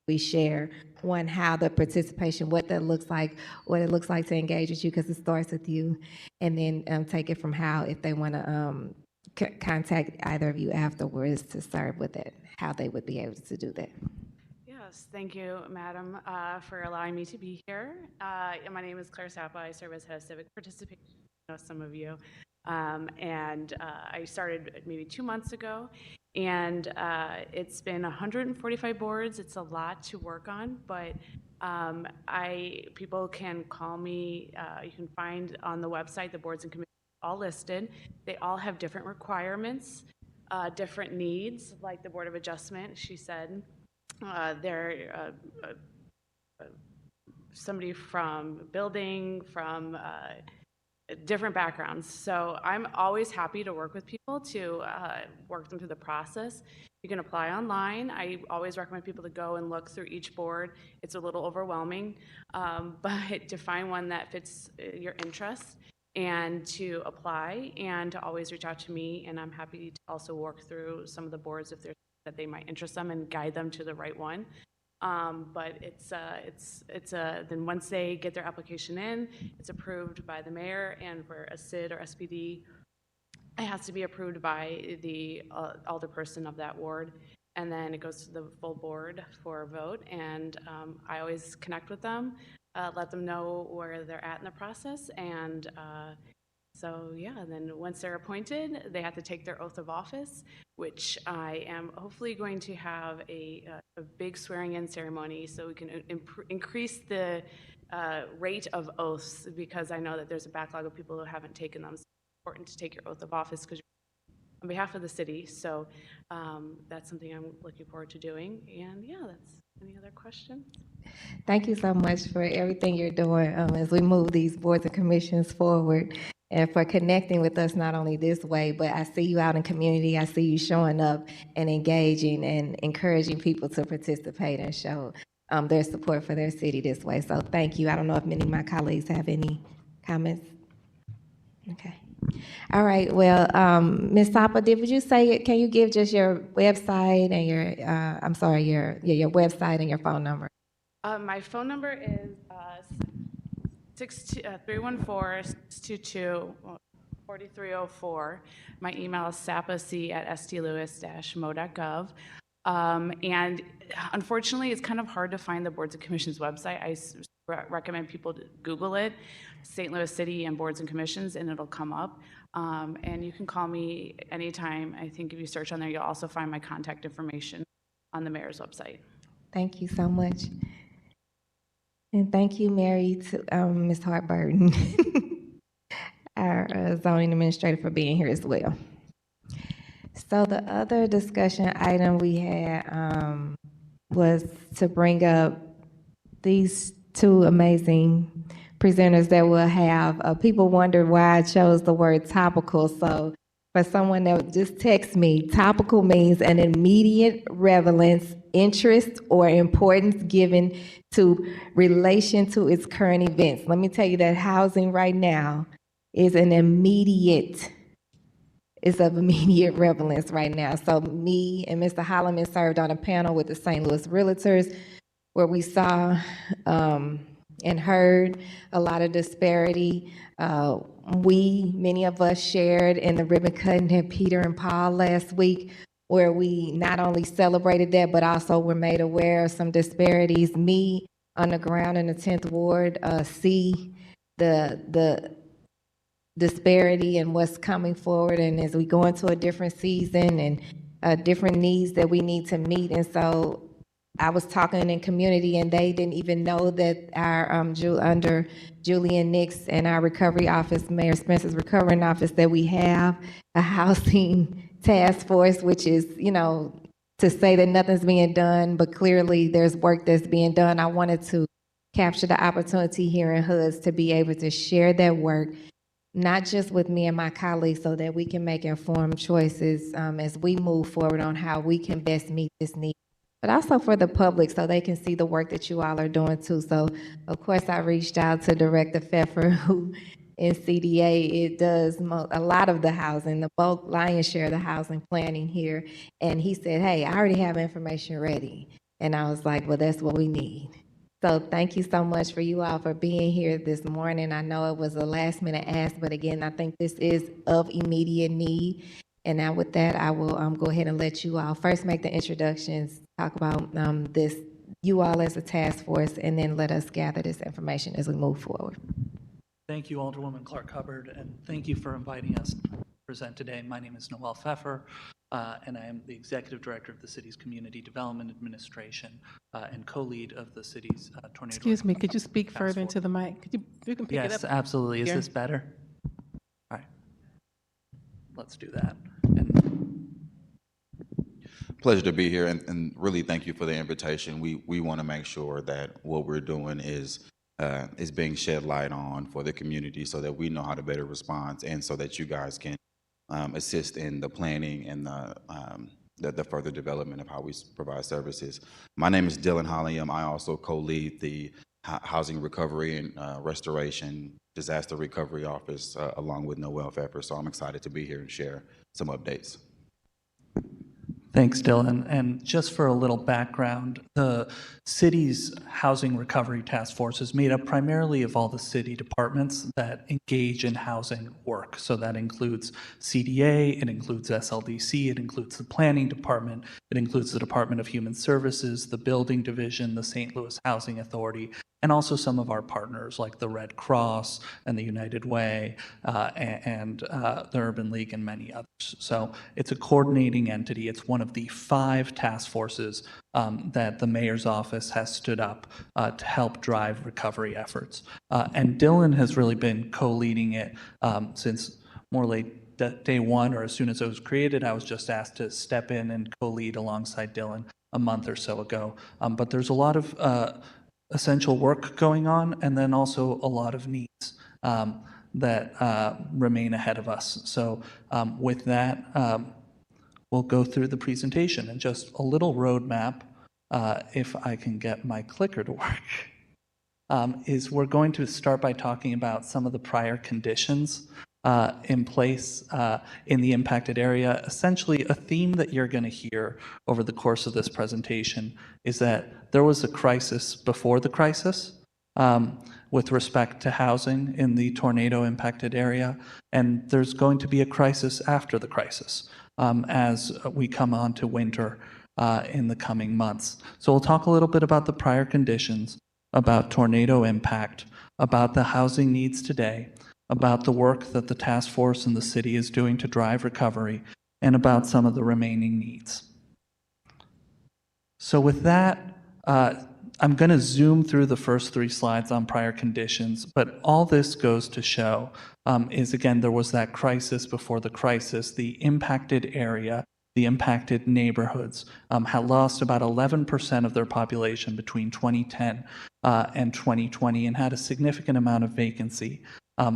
we share, one, how the participation, what that looks like, what it looks like to engage with you, because it starts with you, and then take it from how, if they want to contact either of you afterwards to serve with it, how they would be able to do that. Yes, thank you, Madam, for allowing me to be here. My name is Claire Sapa. I serve as head of civic participation. I know some of you. And I started maybe 2 months ago, and it's been 145 boards. It's a lot to work on, but people can call me. You can find on the website the boards and committees all listed. They all have different requirements, different needs, like the Board of Adjustment, she said. They're somebody from building, from different backgrounds. So I'm always happy to work with people to work them through the process. You can apply online. I always recommend people to go and look through each board. It's a little overwhelming, but to find one that fits your interests and to apply, and to always reach out to me, and I'm happy to also work through some of the boards if there's that they might interest them and guide them to the right one. But then once they get their application in, it's approved by the mayor, and for a SID or SPD, it has to be approved by the alderperson of that ward, and then it goes to the full board for a vote. And I always connect with them, let them know where they're at in the process, and so yeah, and then once they're appointed, they have to take their oath of office, which I am hopefully going to have a big swearing-in ceremony so we can increase the rate of oaths, because I know that there's a backlog of people who haven't taken them. So it's important to take your oath of office because you're on behalf of the city. So that's something I'm looking forward to doing. And yeah, that's any other questions? Thank you so much for everything you're doing as we move these boards and commissions forward, and for connecting with us not only this way, but I see you out in community. I see you showing up and engaging and encouraging people to participate and show their support for their city this way. So thank you. I don't know if many of my colleagues have any comments. Okay. All right. Well, Ms. Sapa, would you say, can you give just your website and your, your website and your phone number? My phone number is 314-622-4304. My email is sapac@stlewis-mo.gov. And unfortunately, it's kind of hard to find the Boards and Commissions website. I recommend people to Google it, St. Louis City and Boards and Commissions, and it'll come up. And you can call me anytime. I think if you search on there, you'll also find my contact information on the mayor's website. Thank you so much. And thank you, Mary, to Ms. Hartburton, our zoning administrator, for being here as well. So the other discussion item we had was to bring up these two amazing presenters that we'll have. People wonder why I chose the word topical. So for someone that just text me, topical means an immediate relevance, interest, or importance given to relation to its current events. Let me tell you that housing right now is of immediate relevance right now. So me and Mr. Holloman served on a panel with the St. Louis Realtors where we saw and heard a lot of disparity. Many of us shared in the ribbon cutting at Peter and Paul last week, where we not only celebrated that, but also were made aware of some disparities. Me on the ground in the 10th Ward see the disparity and what's coming forward, and as we go into a different season and different needs that we need to meet. And so I was talking in community, and they didn't even know that our under Julian Nix and our recovery office, Mayor Spencer's recovery office, that we have a housing task force, which is, to say that nothing's being done, but clearly there's work that's being done. I wanted to capture the opportunity here in HUDs to be able to share that work, not just with me and my colleagues, so that we can make informed choices as we move forward on how we can best meet this need, but also for the public so they can see the work that you all are doing too. So, of course, I reached out to Director Pfeffer, who in CDA, it does a lot of the housing, the bulk lion's share of the housing planning here. And he said, hey, I already have information ready. And I was like, well, that's what we need. So thank you so much for you all for being here this morning. I know it was a last minute ask, but again, I think this is of immediate need. And now with that, I will go ahead and let you all first make the introductions, talk about this, you all as a task force, and then let us gather this information as we move forward. Thank you, Alderwoman Clark Hubbard, and thank you for inviting us to present today. My name is Noel Pfeffer, and I am the Executive Director of the city's Community Development Administration and co-lead of the city's tornado. Excuse me, could you speak further into the mic? You can pick it up. Yes, absolutely. Is here. this better? All right. Let's do that. Pleasure to be here, and really thank you for the invitation. We want to make sure that what we're doing is being shed light on for the community so that we know how to better respond, and so that you guys can assist in the planning and the further development of how we provide services. My name is Dylan Holliam. I also co-lead the Housing Recovery and Restoration Disaster Recovery Office along with Noel Pfeffer, so I'm excited to be here and share some updates. Thanks, Dylan. And just for a little background, the city's Housing Recovery Task Force is made up primarily of all the city departments that engage in housing work. So that includes CDA, it includes SLDC, it includes the Planning Department, it includes the Department of Human Services, the Building Division, the St. Louis Housing Authority, and also some of our partners like the Red Cross and the United Way and the Urban League and many others. So it's a coordinating entity. It's one of the 5 task forces that the mayor's office has stood up to help drive recovery efforts. And Dylan has really been co-leading it since more like day one, or as soon as it was created. I was just asked to step in and co-lead alongside Dylan a month or so ago. But there's a lot of essential work going on, and then also a lot of needs that remain ahead of us. So with that, we'll go through the presentation and just a little roadmap, if I can get my clicker to work, is we're going to start by talking about some of the prior conditions in place in the impacted area. Essentially, a theme that you're going to hear over the course of this presentation is that there was a crisis before the crisis with respect to housing in the tornado impacted area, and there's going to be a crisis after the crisis as we come on to winter in the coming months. So we'll talk a little bit about the prior conditions. about tornado impact, about the housing needs today, about the work that the task force and the city is doing to drive recovery, and about some of the remaining needs. So with that, I'm going to zoom through the first 3 slides on prior conditions, but all this goes to show is, again, there was that crisis before the crisis. The impacted area, the impacted neighborhoods had lost about 11% of their population between 2010 and 2020 and had a significant amount of vacancy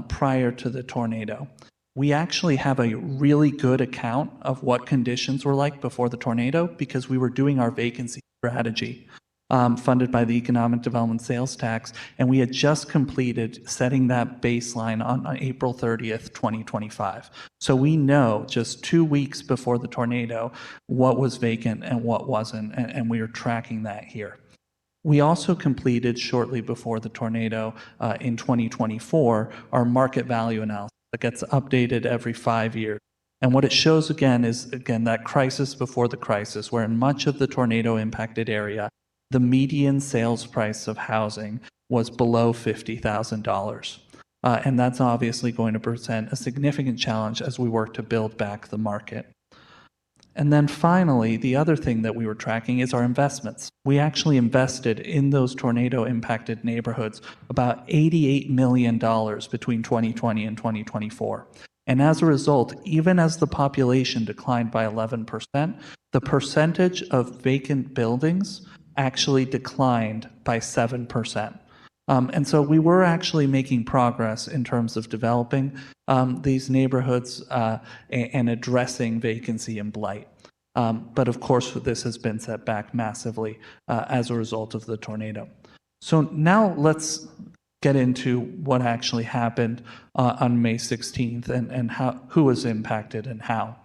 prior to the tornado. We actually have a really good account of what conditions were like before the tornado because we were doing our vacancy strategy funded by the Economic Development Sales Tax, and we had just completed setting that baseline on April 30th, 2025. So we know just 2 weeks before the tornado what was vacant and what wasn't, and we are tracking that here. We also completed shortly before the tornado in 2024 our market value analysis that gets updated every 5 years. And what it shows again is, that crisis before the crisis, where in much of the tornado impacted area, the median sales price of housing was below $50,000. And that's obviously going to present a significant challenge as we work to build back the market. And then finally, the other thing that we were tracking is our investments. We actually invested in those tornado impacted neighborhoods about $88 million between 2020 and 2024. And as a result, even as the population declined by 11%, the percentage of vacant buildings actually declined by 7%. And so we were actually making progress in terms of developing these neighborhoods and addressing vacancy and blight. But of course, this has been set back massively as a result of the tornado. So now let's get into what actually happened on May 16th and who was impacted and how.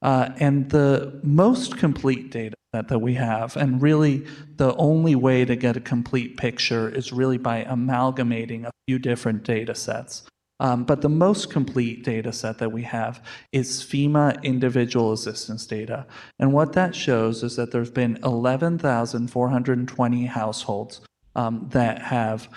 And the most complete data set that we have, and really the only way to get a complete picture is really by amalgamating a few different data sets. But the most complete data set that we have is FEMA individual assistance data. And what that shows is that there's been 11,420 households that have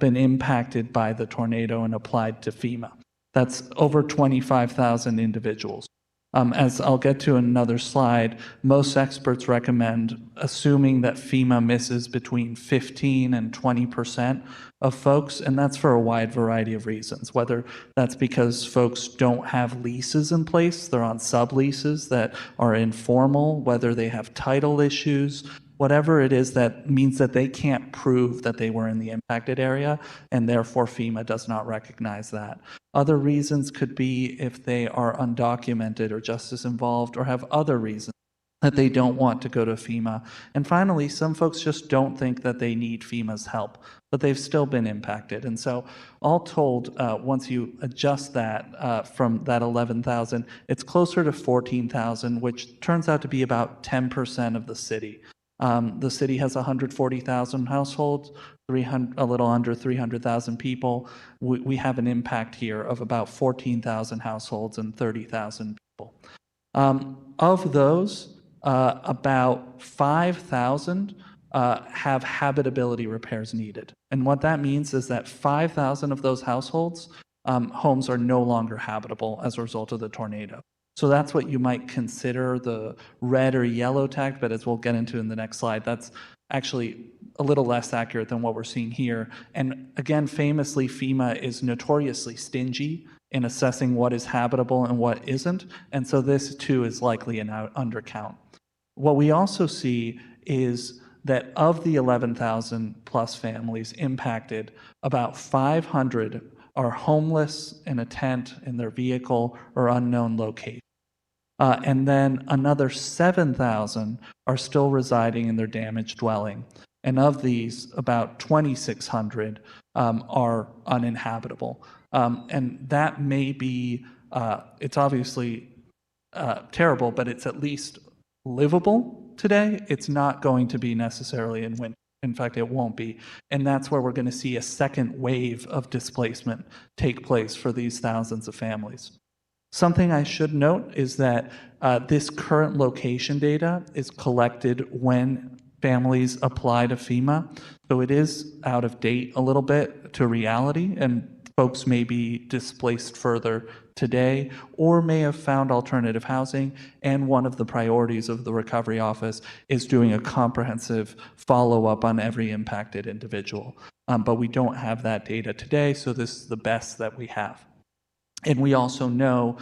been impacted by the tornado and applied to FEMA. That's over 25,000 individuals. As I'll get to in another slide, most experts recommend assuming that FEMA misses between 15 and 20% of folks, and that's for a wide variety of reasons, whether that's because folks don't have leases in place, they're on subleases that are informal, whether they have title issues, whatever it is that means that they can't prove that they were in the impacted area, and therefore FEMA does not recognize that. Other reasons could be if they are undocumented or justice involved or have other reasons that they don't want to go to FEMA. And finally, some folks just don't think that they need FEMA's help, but they've still been impacted. And so all told, once you adjust that from that 11,000, it's closer to 14,000, which turns out to be about 10% of the city. The city has 140,000 households, a little under 300,000 people. We have an impact here of about 14,000 households and 30,000 people. Of those, about 5,000 have habitability repairs needed. And what that means is that 5,000 of those households, homes are no longer habitable as a result of the tornado. So that's what you might consider the red or yellow tag, but as we'll get into in the next slide, that's actually a little less accurate than what we're seeing here. And again, famously, FEMA is notoriously stingy in assessing what is habitable and what isn't, and so this too is likely an undercount. What we also see is that of the 11,000 plus families impacted, about 500 are homeless in a tent in their vehicle or unknown location. And then another 7,000 are still residing in their damaged dwelling. And of these, about 2,600 are uninhabitable. And that may be, it's obviously terrible, but it's at least livable today. It's not going to be necessarily in winter. In fact, it won't be. And that's where we're going to see a second wave of displacement take place for these thousands of families. Something I should note is that this current location data is collected when families apply to FEMA. So it is out of date a little bit to reality, and folks may be displaced further today or may have found alternative housing. And one of the priorities of the Recovery Office is doing a comprehensive follow-up on every impacted individual. But we don't have that data today, so this is the best that we have. And we also know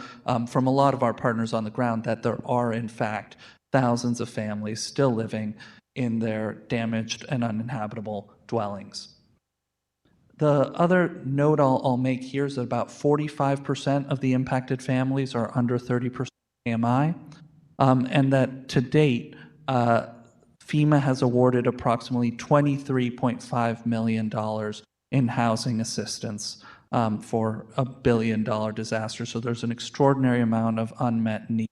from a lot of our partners on the ground that there are, in fact, thousands of families still living in their damaged and uninhabitable dwellings. The other note I'll make here is that about 45% of the impacted families are under 30% AMI, and that to date, FEMA has awarded approximately $23.5 million in housing assistance for a $1 billion disaster. So there's an extraordinary amount of unmet need.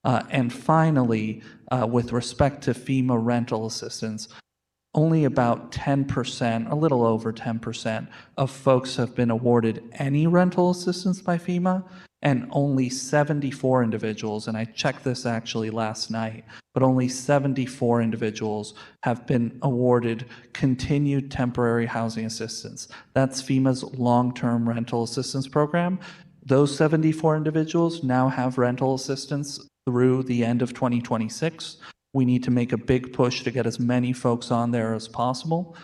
And finally, with respect to FEMA rental assistance, only about 10%, a little over 10% of folks have been awarded any rental assistance by FEMA, and only 74 individuals, and I checked this actually last night, but only 74 individuals have been awarded continued temporary housing assistance. That's FEMA's long-term rental assistance program. Those 74 individuals now have rental assistance through the end of 2026. We need to make a big push to get as many folks on there as possible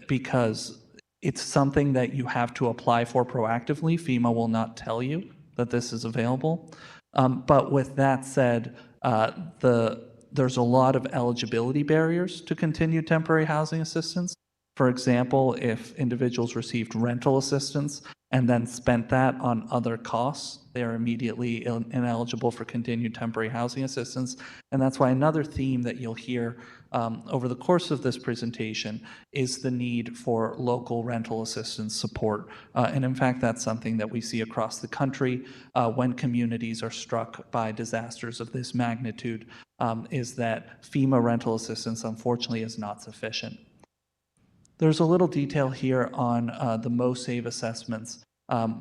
because it's something that you have to apply for proactively. FEMA will not tell you that this is available. But with that said, there's a lot of eligibility barriers to continued temporary housing assistance. For example, if individuals received rental assistance and then spent that on other costs, they are immediately ineligible for continued temporary housing assistance. And that's why another theme that you'll hear over the course of this presentation is the need for local rental assistance support. And in fact, that's something that we see across the country when communities are struck by disasters of this magnitude, is that FEMA rental assistance, unfortunately, is not sufficient. There's a little detail here on the MoSave assessments,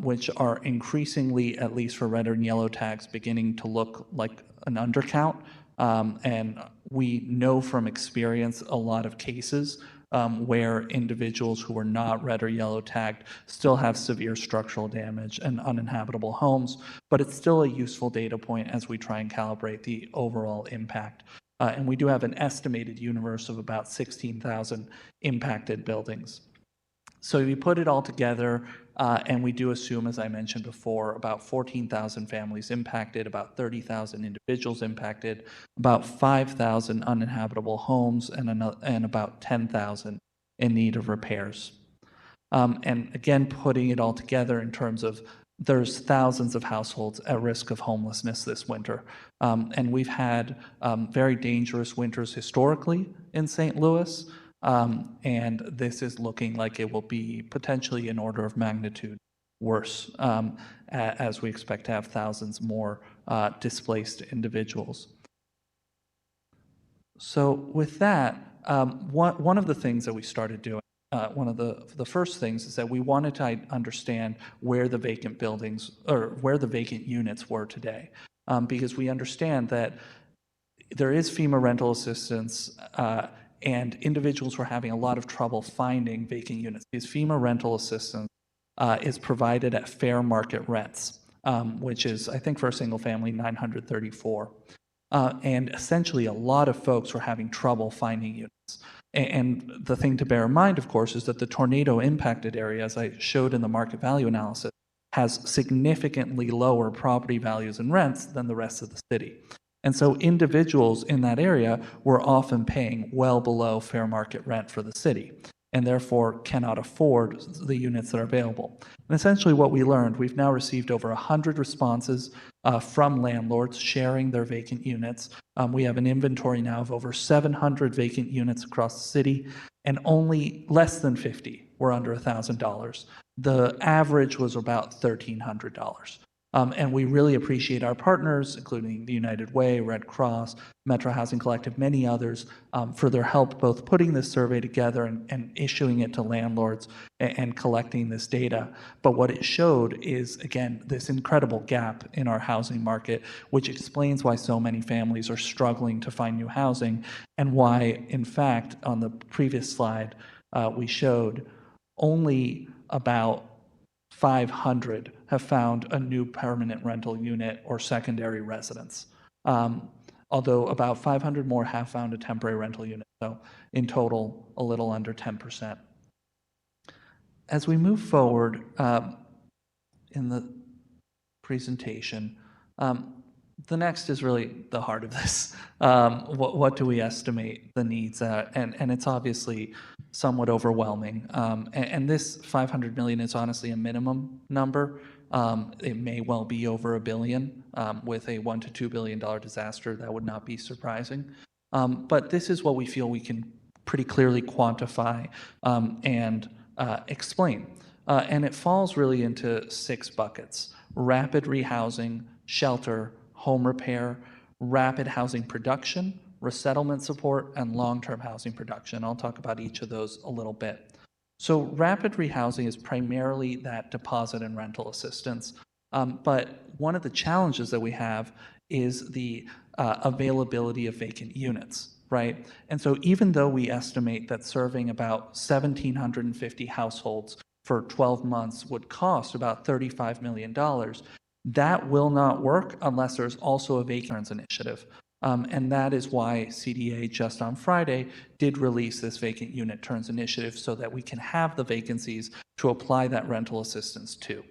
which are increasingly, at least for red and yellow tags, beginning to look like an undercount. And we know from experience a lot of cases where individuals who are not red or yellow tagged still have severe structural damage and uninhabitable homes, but it's still a useful data point as we try and calibrate the overall impact. And we do have an estimated universe of about 16,000 impacted buildings. So you put it all together, and we do assume, as I mentioned before, about 14,000 families impacted, about 30,000 individuals impacted, about 5,000 uninhabitable homes, and about 10,000 in need of repairs. And again, putting it all together in terms of there's thousands of households at risk of homelessness this winter. And we've had very dangerous winters historically in St. Louis. And this is looking like it will be potentially an order of magnitude worse as we expect to have thousands more displaced individuals. So with that, one of the things that we started doing, one of the first things is that we wanted to understand where the vacant buildings or where the vacant units were today, because we understand that there is FEMA rental assistance and individuals were having a lot of trouble finding vacant units because FEMA rental assistance is provided at fair market rents, which is, I think, for a single family, $934. And essentially, a lot of folks were having trouble finding units. And the thing to bear in mind, of course, is that the tornado impacted area, as I showed in the market value analysis, has significantly lower property values and rents than the rest of the city. And so individuals in that area were often paying well below fair market rent for the city, and therefore cannot afford the units that are available. And essentially what we learned, we've now received over 100 responses from landlords sharing their vacant units. We have an inventory now of over 700 vacant units across the city, and only less than 50 were under $1,000. The average was about $1,300. And we really appreciate our partners, including the United Way, Red Cross, Metro Housing Collective, many others, for their help both putting this survey together and issuing it to landlords and collecting this data. But what it showed is, again, this incredible gap in our housing market, which explains why so many families are struggling to find new housing, and why, in fact, on the previous slide, we showed only about 500 have found a new permanent rental unit or secondary residence. Although about 500 more have found a temporary rental unit. So in total, a little under 10%. As we move forward in the presentation, the next is really the heart of this. What do we estimate the needs at? And it's obviously somewhat overwhelming. And this 500 million is honestly a minimum number. It may well be over $1 billion with a $1 to $2 billion disaster. That would not be surprising. But this is what we feel we can pretty clearly quantify and explain. And it falls really into 6 buckets: rapid rehousing, shelter, home repair, rapid housing production, resettlement support, and long-term housing production. I'll talk about each of those a little bit. So rapid rehousing is primarily that deposit and rental assistance. But one of the challenges that we have is the availability of vacant units, right? And so even though we estimate that serving about 1,750 households for 12 months would cost about $35 million, that will not work unless there's also a vacant initiative. And that is why CDA just on Friday did release this vacant unit turns initiative so that we can have the vacancies to apply that rental assistance to.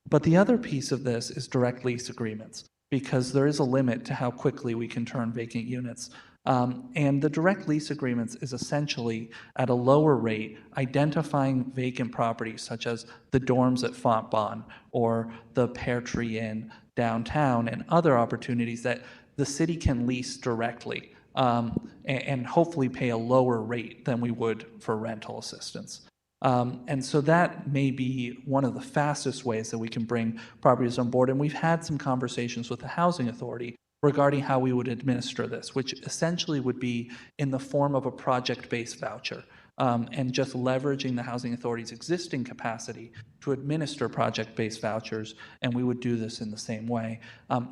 But the other piece of this is direct lease agreements, because there is a limit to how quickly we can turn vacant units. And the direct lease agreements is essentially at a lower rate identifying vacant properties such as the dorms at Fontbonne or the Pear Tree Inn downtown and other opportunities that the city can lease directly and hopefully pay a lower rate than we would for rental assistance. And so that may be one of the fastest ways that we can bring properties on board. And we've had some conversations with the Housing Authority regarding how we would administer this, which essentially would be in the form of a project-based voucher, and just leveraging the Housing Authority's existing capacity to administer project-based vouchers, and we would do this in the same way.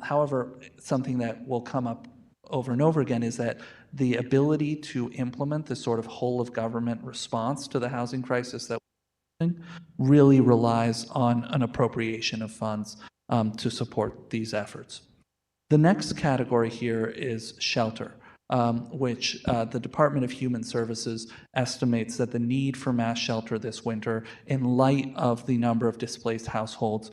However, something that will come up over and over again is that the ability to implement this sort of whole-of-government response to the housing crisis that we're facing really relies on an appropriation of funds to support these efforts. The next category here is shelter, which the Department of Human Services estimates that the need for mass shelter this winter, in light of the number of displaced households,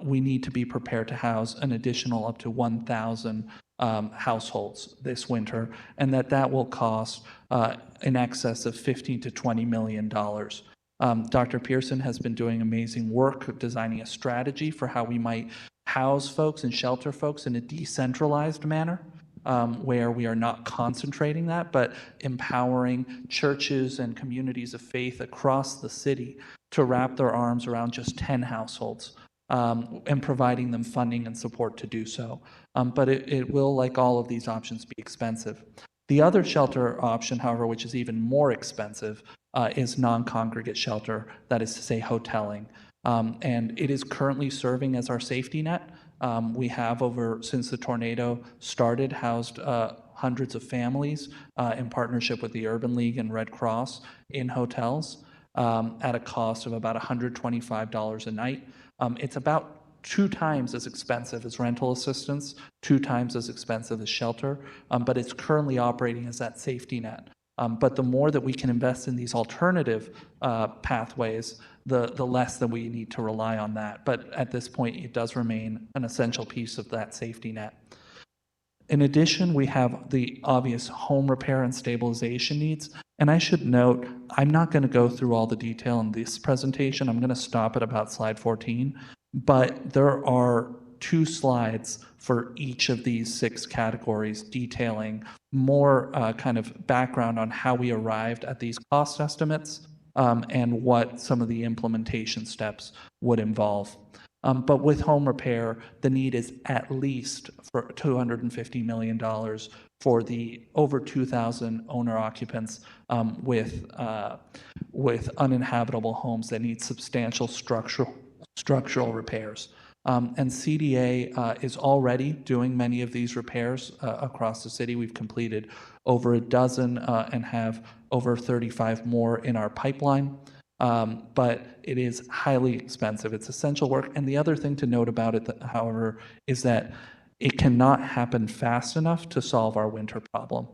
we need to be prepared to house an additional up to 1,000 households this winter, and that will cost in excess of $15 to $20 million. Dr. Pearson has been doing amazing work designing a strategy for how we might house folks and shelter folks in a decentralized manner, where we are not concentrating that, but empowering churches and communities of faith across the city to wrap their arms around just 10 households and providing them funding and support to do so. But it will, like all of these options, be expensive. The other shelter option, however, which is even more expensive, is non-congregate shelter, that is to say hoteling. And it is currently serving as our safety net. We have since the tornado started, housed hundreds of families in partnership with the Urban League and Red Cross in hotels at a cost of about $125 a night. It's about 2 times as expensive as rental assistance, 2 times as expensive as shelter, but it's currently operating as that safety net. But the more that we can invest in these alternative pathways, the less that we need to rely on that. But at this point, it does remain an essential piece of that safety net. In addition, we have the obvious home repair and stabilization needs. And I should note, I'm not going to go through all the detail in this presentation. I'm going to stop at about slide 14. But there are 2 slides for each of these 6 categories detailing more kind of background on how we arrived at these cost estimates and what some of the implementation steps would involve. But with home repair, the need is at least for $250 million for the over 2,000 owner occupants with uninhabitable homes that need substantial structural repairs. And CDA is already doing many of these repairs across the city. We've completed over a dozen and have over 35 more in our pipeline. But it is highly expensive. It's essential work. And the other thing to note about it, however, is that it cannot happen fast enough to solve our winter problem.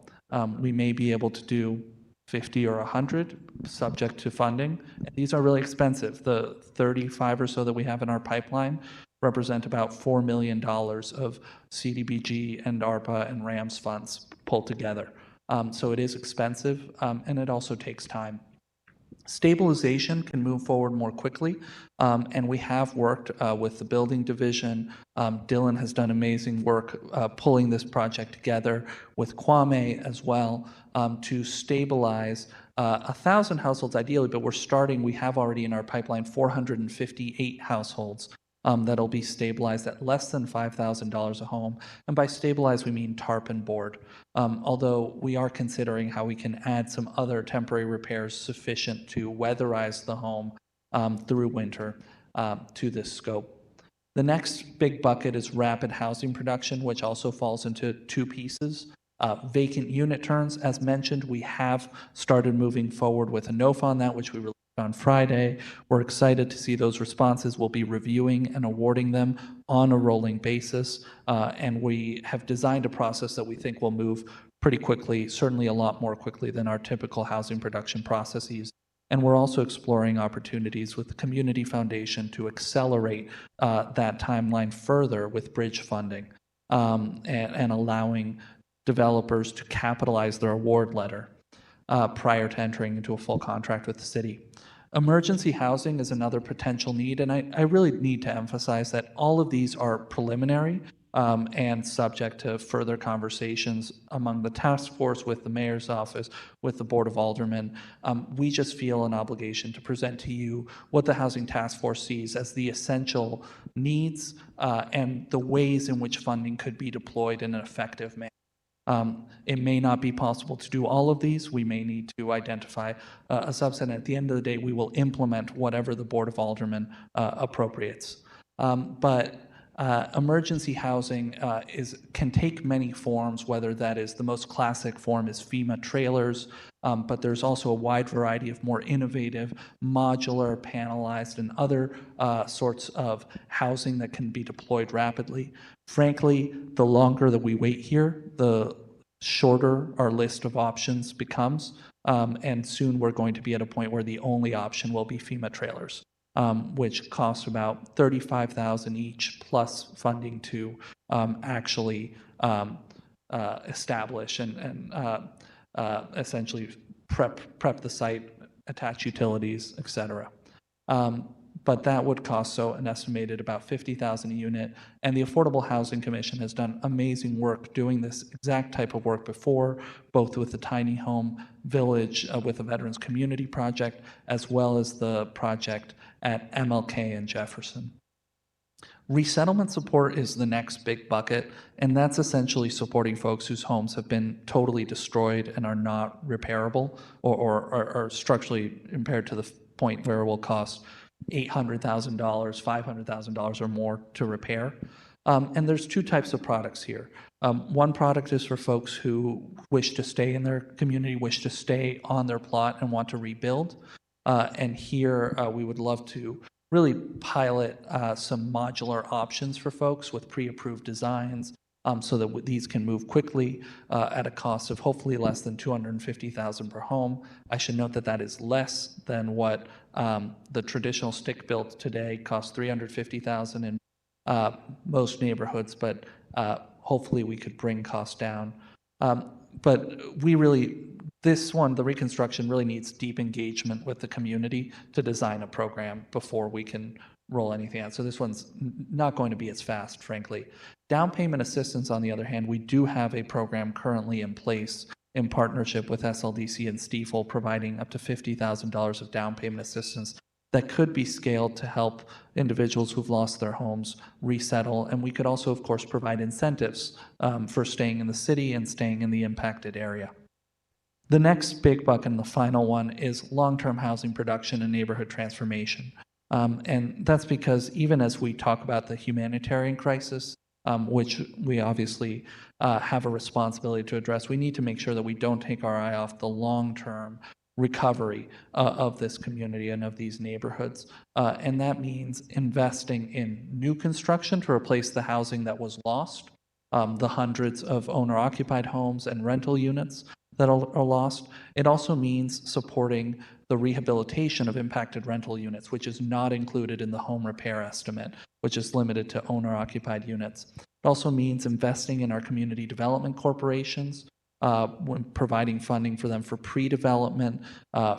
We may be able to do 50 or 100, subject to funding. And these are really expensive. The 35 or so that we have in our pipeline represent about $4 million of CDBG and ARPA and RAMS funds pulled together. So it is expensive, and it also takes time. Stabilization can move forward more quickly, and we have worked with the building division. Dylan has done amazing work pulling this project together with Kwame as well to stabilize 1,000 households ideally, but we have already in our pipeline 458 households that'll be stabilized at less than $5,000 a home. And by stabilized, we mean tarp and board. Although we are considering how we can add some other temporary repairs sufficient to weatherize the home through winter to this scope. The next big bucket is rapid housing production, which also falls into two pieces. Vacant unit turns, as mentioned, we have started moving forward with a NOFA on that, which we released on Friday. We're excited to see those responses. We'll be reviewing and awarding them on a rolling basis, and we have designed a process that we think will move pretty quickly, certainly a lot more quickly than our typical housing production processes. And we're also exploring opportunities with the Community Foundation to accelerate that timeline further with bridge funding and allowing developers to capitalize their award letter prior to entering into a full contract with the city. Emergency housing is another potential need, and I really need to emphasize that all of these are preliminary and subject to further conversations among the task force, with the mayor's office, with the Board of Aldermen. We just feel an obligation to present to you what the Housing Task Force sees as the essential needs and the ways in which funding could be deployed in an effective manner. It may not be possible to do all of these. We may need to identify a subset. And at the end of the day, we will implement whatever the Board of Aldermen appropriates. But emergency housing can take many forms, whether that is the most classic form is FEMA trailers, but there's also a wide variety of more innovative, modular, panelized, and other sorts of housing that can be deployed rapidly. Frankly, the longer that we wait here, the shorter our list of options becomes, and soon we're going to be at a point where the only option will be FEMA trailers, which cost about $35,000 each, plus funding to actually establish and essentially prep the site, attach utilities, etc. But that would cost an estimated about $50,000 a unit. And the Affordable Housing Commission has done amazing work doing this exact type of work before, both with the Tiny Home Village with the Veterans Community Project, as well as the project at MLK and Jefferson. Resettlement support is the next big bucket, and that's essentially supporting folks whose homes have been totally destroyed and are not repairable or are structurally impaired to the point where it will cost $800,000, $500,000 or more to repair. And there's two types of products here. One product is for folks who wish to stay in their community, wish to stay on their plot and want to rebuild. And here we would love to really pilot some modular options for folks with pre-approved designs so that these can move quickly at a cost of hopefully less than $250,000 per home. I should note that that is less than what the traditional stick-built today costs $350,000 in most neighborhoods, but hopefully we could bring costs down. But this one, the reconstruction, really needs deep engagement with the community to design a program before we can roll anything out. So this one's not going to be as fast, frankly. Down payment assistance, on the other hand, we do have a program currently in place in partnership with SLDC and Stiefel, providing up to $50,000 of down payment assistance that could be scaled to help individuals who've lost their homes resettle. And we could also, of course, provide incentives for staying in the city and staying in the impacted area. The next big bucket and the final one is long-term housing production and neighborhood transformation. And that's because even as we talk about the humanitarian crisis, which we obviously have a responsibility to address, we need to make sure that we don't take our eye off the long-term recovery of this community and of these neighborhoods. And that means investing in new construction to replace the housing that was lost, the hundreds of owner-occupied homes and rental units that are lost. It also means supporting the rehabilitation of impacted rental units, which is not included in the home repair estimate, which is limited to owner-occupied units. It also means investing in our community development corporations, when providing funding for them for pre-development,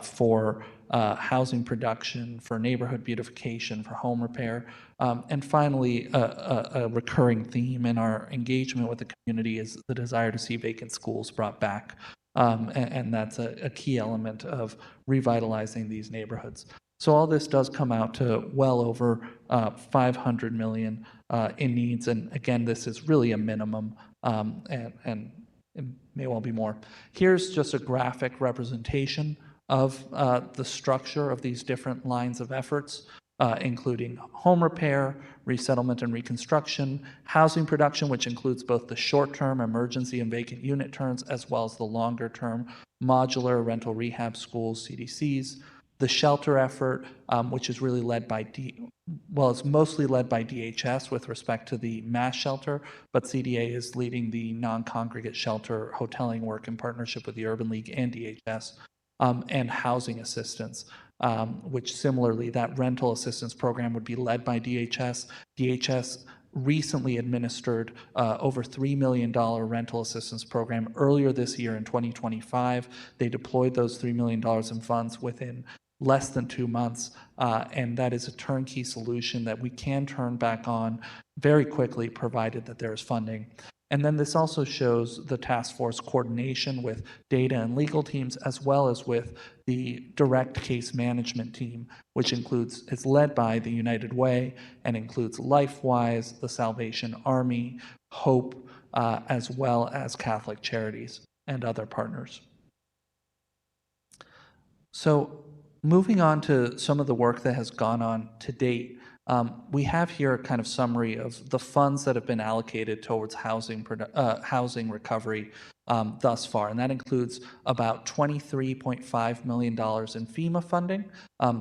for housing production, for neighborhood beautification, for home repair. And finally, a recurring theme in our engagement with the community is the desire to see vacant schools brought back. And that's a key element of revitalizing these neighborhoods. So all this does come out to well over $500 million in needs. And again, this is really a minimum, and it may well be more. Here's just a graphic representation of the structure of these different lines of efforts, including home repair, resettlement and reconstruction, housing production, which includes both the short-term emergency and vacant unit turns, as well as the longer-term modular rental rehab schools, CDCs, the shelter effort, which is really led by it's mostly led by DHS with respect to the mass shelter, but CDA is leading the non-congregate shelter hoteling work in partnership with the Urban League and DHS, and housing assistance, which similarly, that rental assistance program would be led by DHS. DHS recently administered over $3 million rental assistance program earlier this year in 2025. They deployed those $3 million in funds within less than 2 months, and that is a turnkey solution that we can turn back on very quickly, provided that there is funding. And then this also shows the task force coordination with data and legal teams, as well as with the direct case management team, which is led by the United Way and includes LifeWise, the Salvation Army, Hope, as well as Catholic Charities and other partners. So moving on to some of the work that has gone on to date, we have here a kind of summary of the funds that have been allocated towards housing recovery thus far, and that includes about $23.5 million in FEMA funding,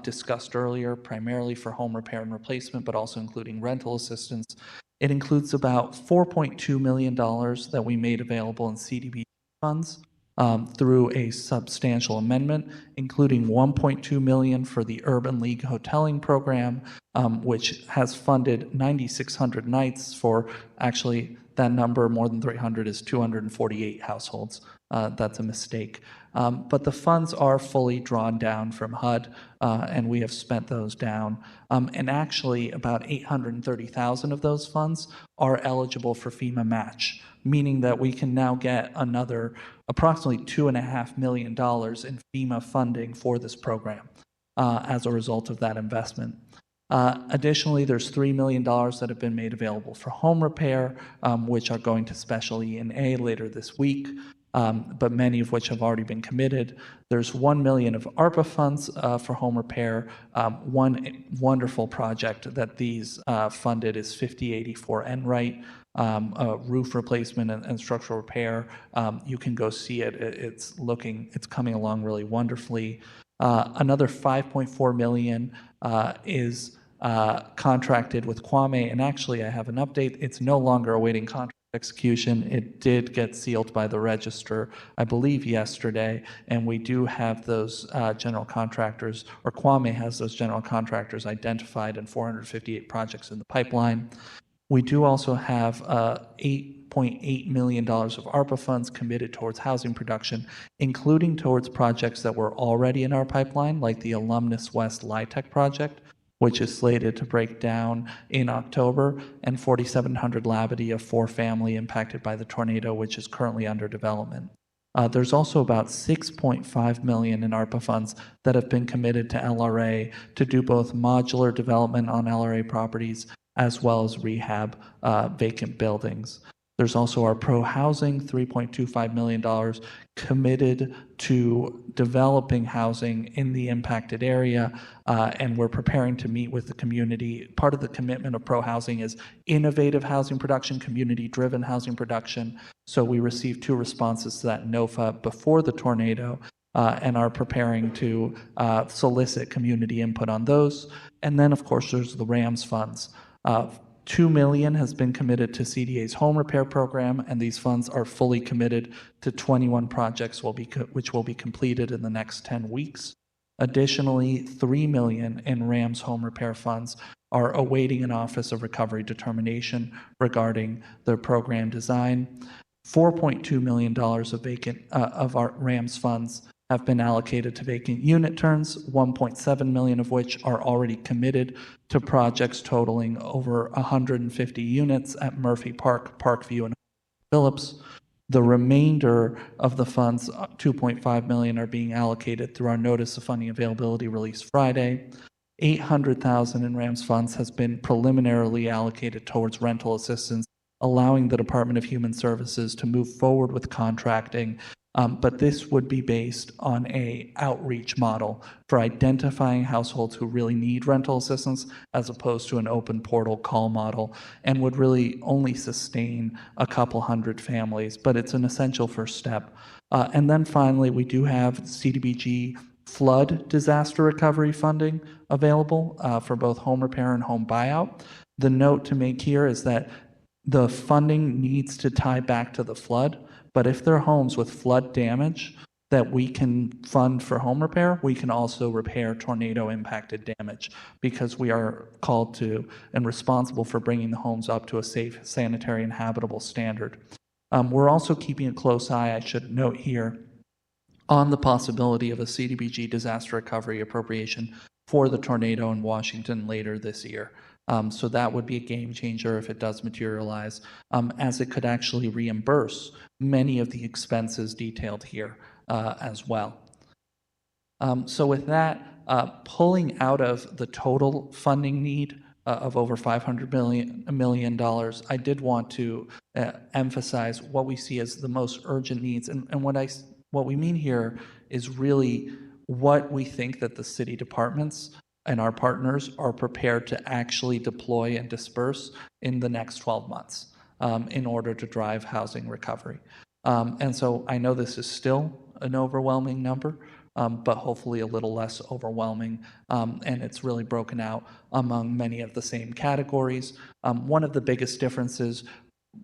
discussed earlier, primarily for home repair and replacement, but also including rental assistance. It includes about $4.2 million that we made available in CDBG funds through a substantial amendment, including $1.2 million for the Urban League hoteling program, which has funded 9,600 nights for, actually that number more than 300 is 248 households. That's a mistake. But the funds are fully drawn down from HUD, and we have spent those down. And actually about 830,000 of those funds are eligible for FEMA match, meaning that we can now get another approximately $2.5 million in FEMA funding for this program as a result of that investment. Additionally, there's $3 million that have been made available for home repair, which are going to Special E&A later this week, but many of which have already been committed. There's $1 million of ARPA funds for home repair. One wonderful project that these funded is 5084 Enright, roof replacement and structural repair. You can go see it. It's coming along really wonderfully. Another $5.4 million is contracted with Kwame, and actually I have an update. It's no longer awaiting contract execution. It did get sealed by the register, I believe, yesterday, and we do have those general contractors, or Kwame has those general contractors identified and 458 projects in the pipeline. We do also have $8.8 million of ARPA funds committed towards housing production, including towards projects that were already in our pipeline, like the Alumnus West LIHTC project, which is slated to break down in October, and 4700 Labadee, a 4-family impacted by the tornado, which is currently under development. There's also about 6.5 million in ARPA funds that have been committed to LRA to do both modular development on LRA properties as well as rehab vacant buildings. There's also our pro housing, $3.25 million committed to developing housing in the impacted area, and we're preparing to meet with the community. Part of the commitment of pro housing is innovative housing production, community-driven housing production. So we received 2 responses to that NOFA before the tornado, and are preparing to solicit community input on those. And then, of course, there's the RAMS funds. $2 million has been committed to CDA's home repair program, and these funds are fully committed to 21 projects which will be completed in the next 10 weeks. Additionally, $3 million in RAMS home repair funds are awaiting an Office of Recovery determination regarding their program design. $4.2 million of our RAMS funds have been allocated to vacant unit turns, 1.7 million of which are already committed to projects totaling over 150 units at Murphy Park, Parkview, and Phillips. The remainder of the funds, 2.5 million, are being allocated through our Notice of Funding Availability released Friday. 800,000 in RAMS funds has been preliminarily allocated towards rental assistance, allowing the Department of Human Services to move forward with contracting. But this would be based on an outreach model for identifying households who really need rental assistance as opposed to an open portal call model, and would really only sustain a couple hundred families, but it's an essential first step. And then finally, we do have CDBG flood disaster recovery funding available for both home repair and home buyout. The note to make here is that the funding needs to tie back to the flood. But if there are homes with flood damage that we can fund for home repair, we can also repair tornado impacted damage because we are called to and responsible for bringing the homes up to a safe, sanitary, and habitable standard. We're also keeping a close eye, I should note here, on the possibility of a CDBG disaster recovery appropriation for the tornado in Washington later this year. So that would be a game changer if it does materialize, as it could actually reimburse many of the expenses detailed here as well. So with that, pulling out of the total funding need of over $500 million, I did want to emphasize what we see as the most urgent needs. And what we mean here is really what we think that the city departments and our partners are prepared to actually deploy and disperse in the next 12 months in order to drive housing recovery. And so I know this is still an overwhelming number, but hopefully a little less overwhelming, and it's really broken out among many of the same categories. One of the biggest differences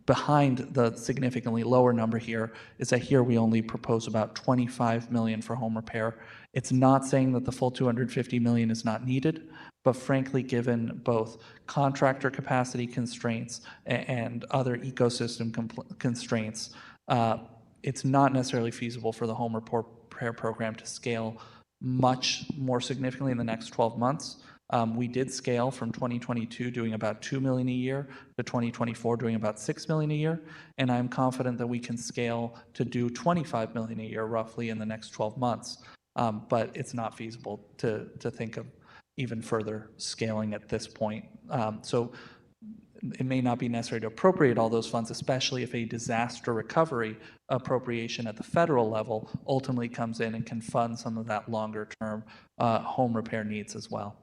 behind the significantly lower number here is that here we only propose about 25 million for home repair. It's not saying that the full 250 million is not needed, but frankly, given both contractor capacity constraints and other ecosystem constraints, it's not necessarily feasible for the home repair program to scale much more significantly in the next 12 months. We did scale from 2022 doing about 2 million a year to 2024 doing about 6 million a year, and I'm confident that we can scale to do 25 million a year roughly in the next 12 months. But it's not feasible to think of even further scaling at this point. So it may not be necessary to appropriate all those funds, especially if a disaster recovery appropriation at the federal level ultimately comes in and can fund some of that longer term home repair needs as well.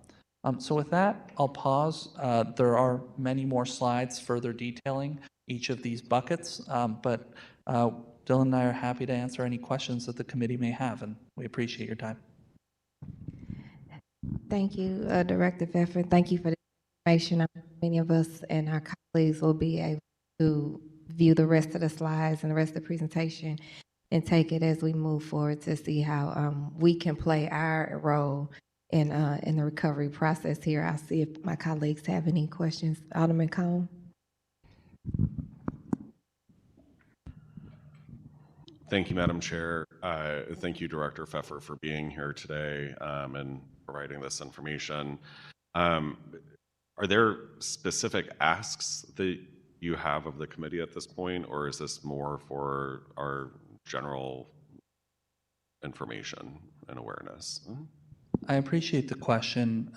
So with that, I'll pause. There are many more slides further detailing each of these buckets, but Dylan and I are happy to answer any questions that the committee may have, and we appreciate your time. Thank you, Director Pfeffer. Thank you for the information. Many of us and our colleagues will be able to view the rest of the slides and the rest of the presentation and take it as we move forward to see how we can play our role in the recovery process here. I'll see if my colleagues have any questions. Alderman Cone. Thank you, Madam Chair. Thank you, Director Pfeffer, for being here today and providing this information. Are there specific asks that you have of the committee at this point, or is this more for our general information and awareness. I appreciate the question.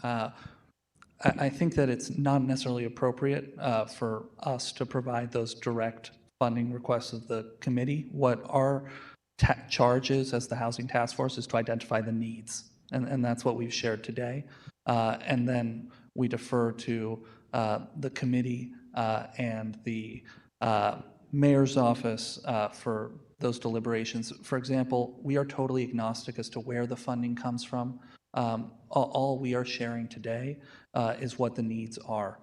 I think that it's not necessarily appropriate for us to provide those direct funding requests of the committee. What our charge is as the Housing Task Force is to identify the needs, and that's what we've shared today. And then we defer to the committee and the mayor's office for those deliberations. For example, we are totally agnostic as to where the funding comes from. All we are sharing today is what the needs are.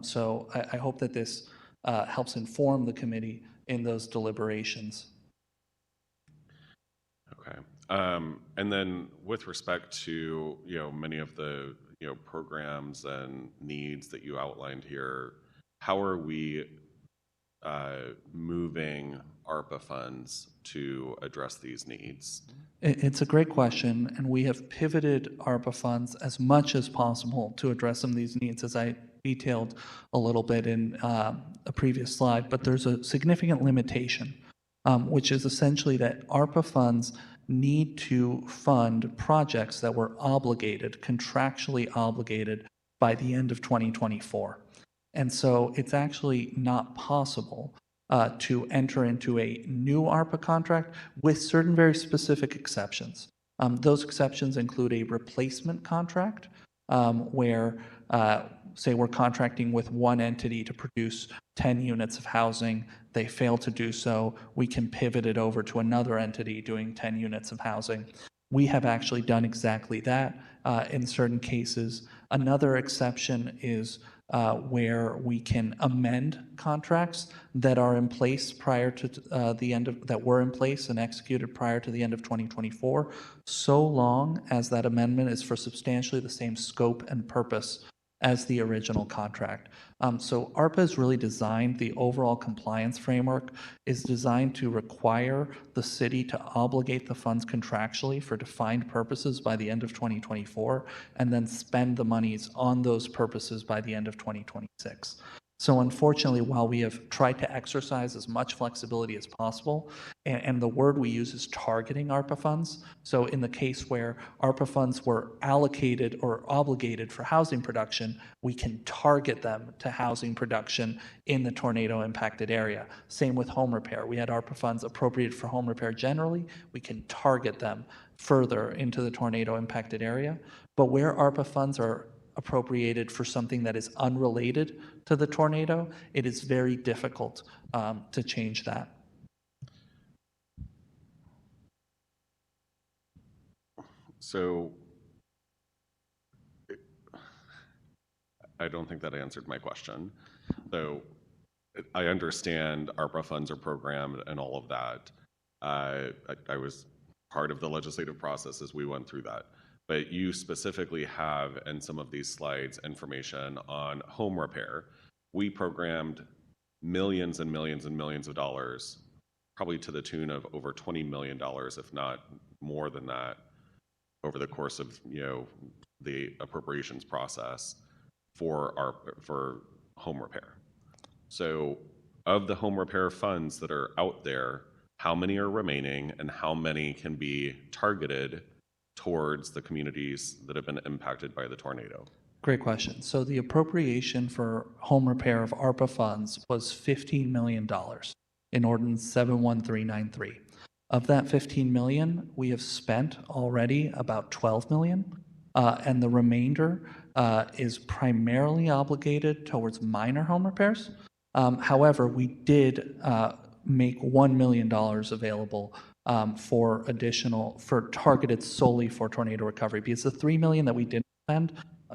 So I hope that this helps inform the committee in those deliberations. Okay. And then with respect to, many of the, programs and needs that you outlined here, how are we moving ARPA funds to address these needs? It's a great question, and we have pivoted ARPA funds as much as possible to address some of these needs, as I detailed a little bit in a previous slide. But there's a significant limitation, which is essentially that ARPA funds need to fund projects that were obligated, contractually obligated, by the end of 2024. And so it's actually not possible to enter into a new ARPA contract with certain very specific exceptions. Those exceptions include a replacement contract where, say, we're contracting with one entity to produce 10 units of housing. They fail to do so. We can pivot it over to another entity doing 10 units of housing. We have actually done exactly that in certain cases. Another exception is where we can amend contracts that are in place prior to that were in place and executed prior to the end of 2024, so long as that amendment is for substantially the same scope and purpose as the original contract. So ARPA is really designed, the overall compliance framework is designed to require the city to obligate the funds contractually for defined purposes by the end of 2024, and then spend the monies on those purposes by the end of 2026. So unfortunately, while we have tried to exercise as much flexibility as possible, and the word we use is targeting ARPA funds. So in the case where ARPA funds were allocated or obligated for housing production, we can target them to housing production in the tornado impacted area. Same with home repair. We had ARPA funds appropriated for home repair generally. We can target them further into the tornado impacted area. But where ARPA funds are appropriated for something that is unrelated to the tornado, it is very difficult to change that. So I don't think that answered my question. So I understand ARPA funds are programmed and all of that. I was part of the legislative process as we went through that. But you specifically have in some of these slides information on home repair. We programmed millions and millions and millions of dollars, probably to the tune of over $20 million, if not more than that, over the course of the appropriations process for home repair. So of the home repair funds that are out there, how many are remaining and how many can be targeted towards the communities that have been impacted by the tornado? Great question. So the appropriation for home repair of ARPA funds was $15 million in Ordinance 71393. Of that $15 million, we have spent already about $12 million, and the remainder is primarily obligated towards minor home repairs. However, we did make $1 million available for targeted solely for tornado recovery, because the $3 million that we didn't spend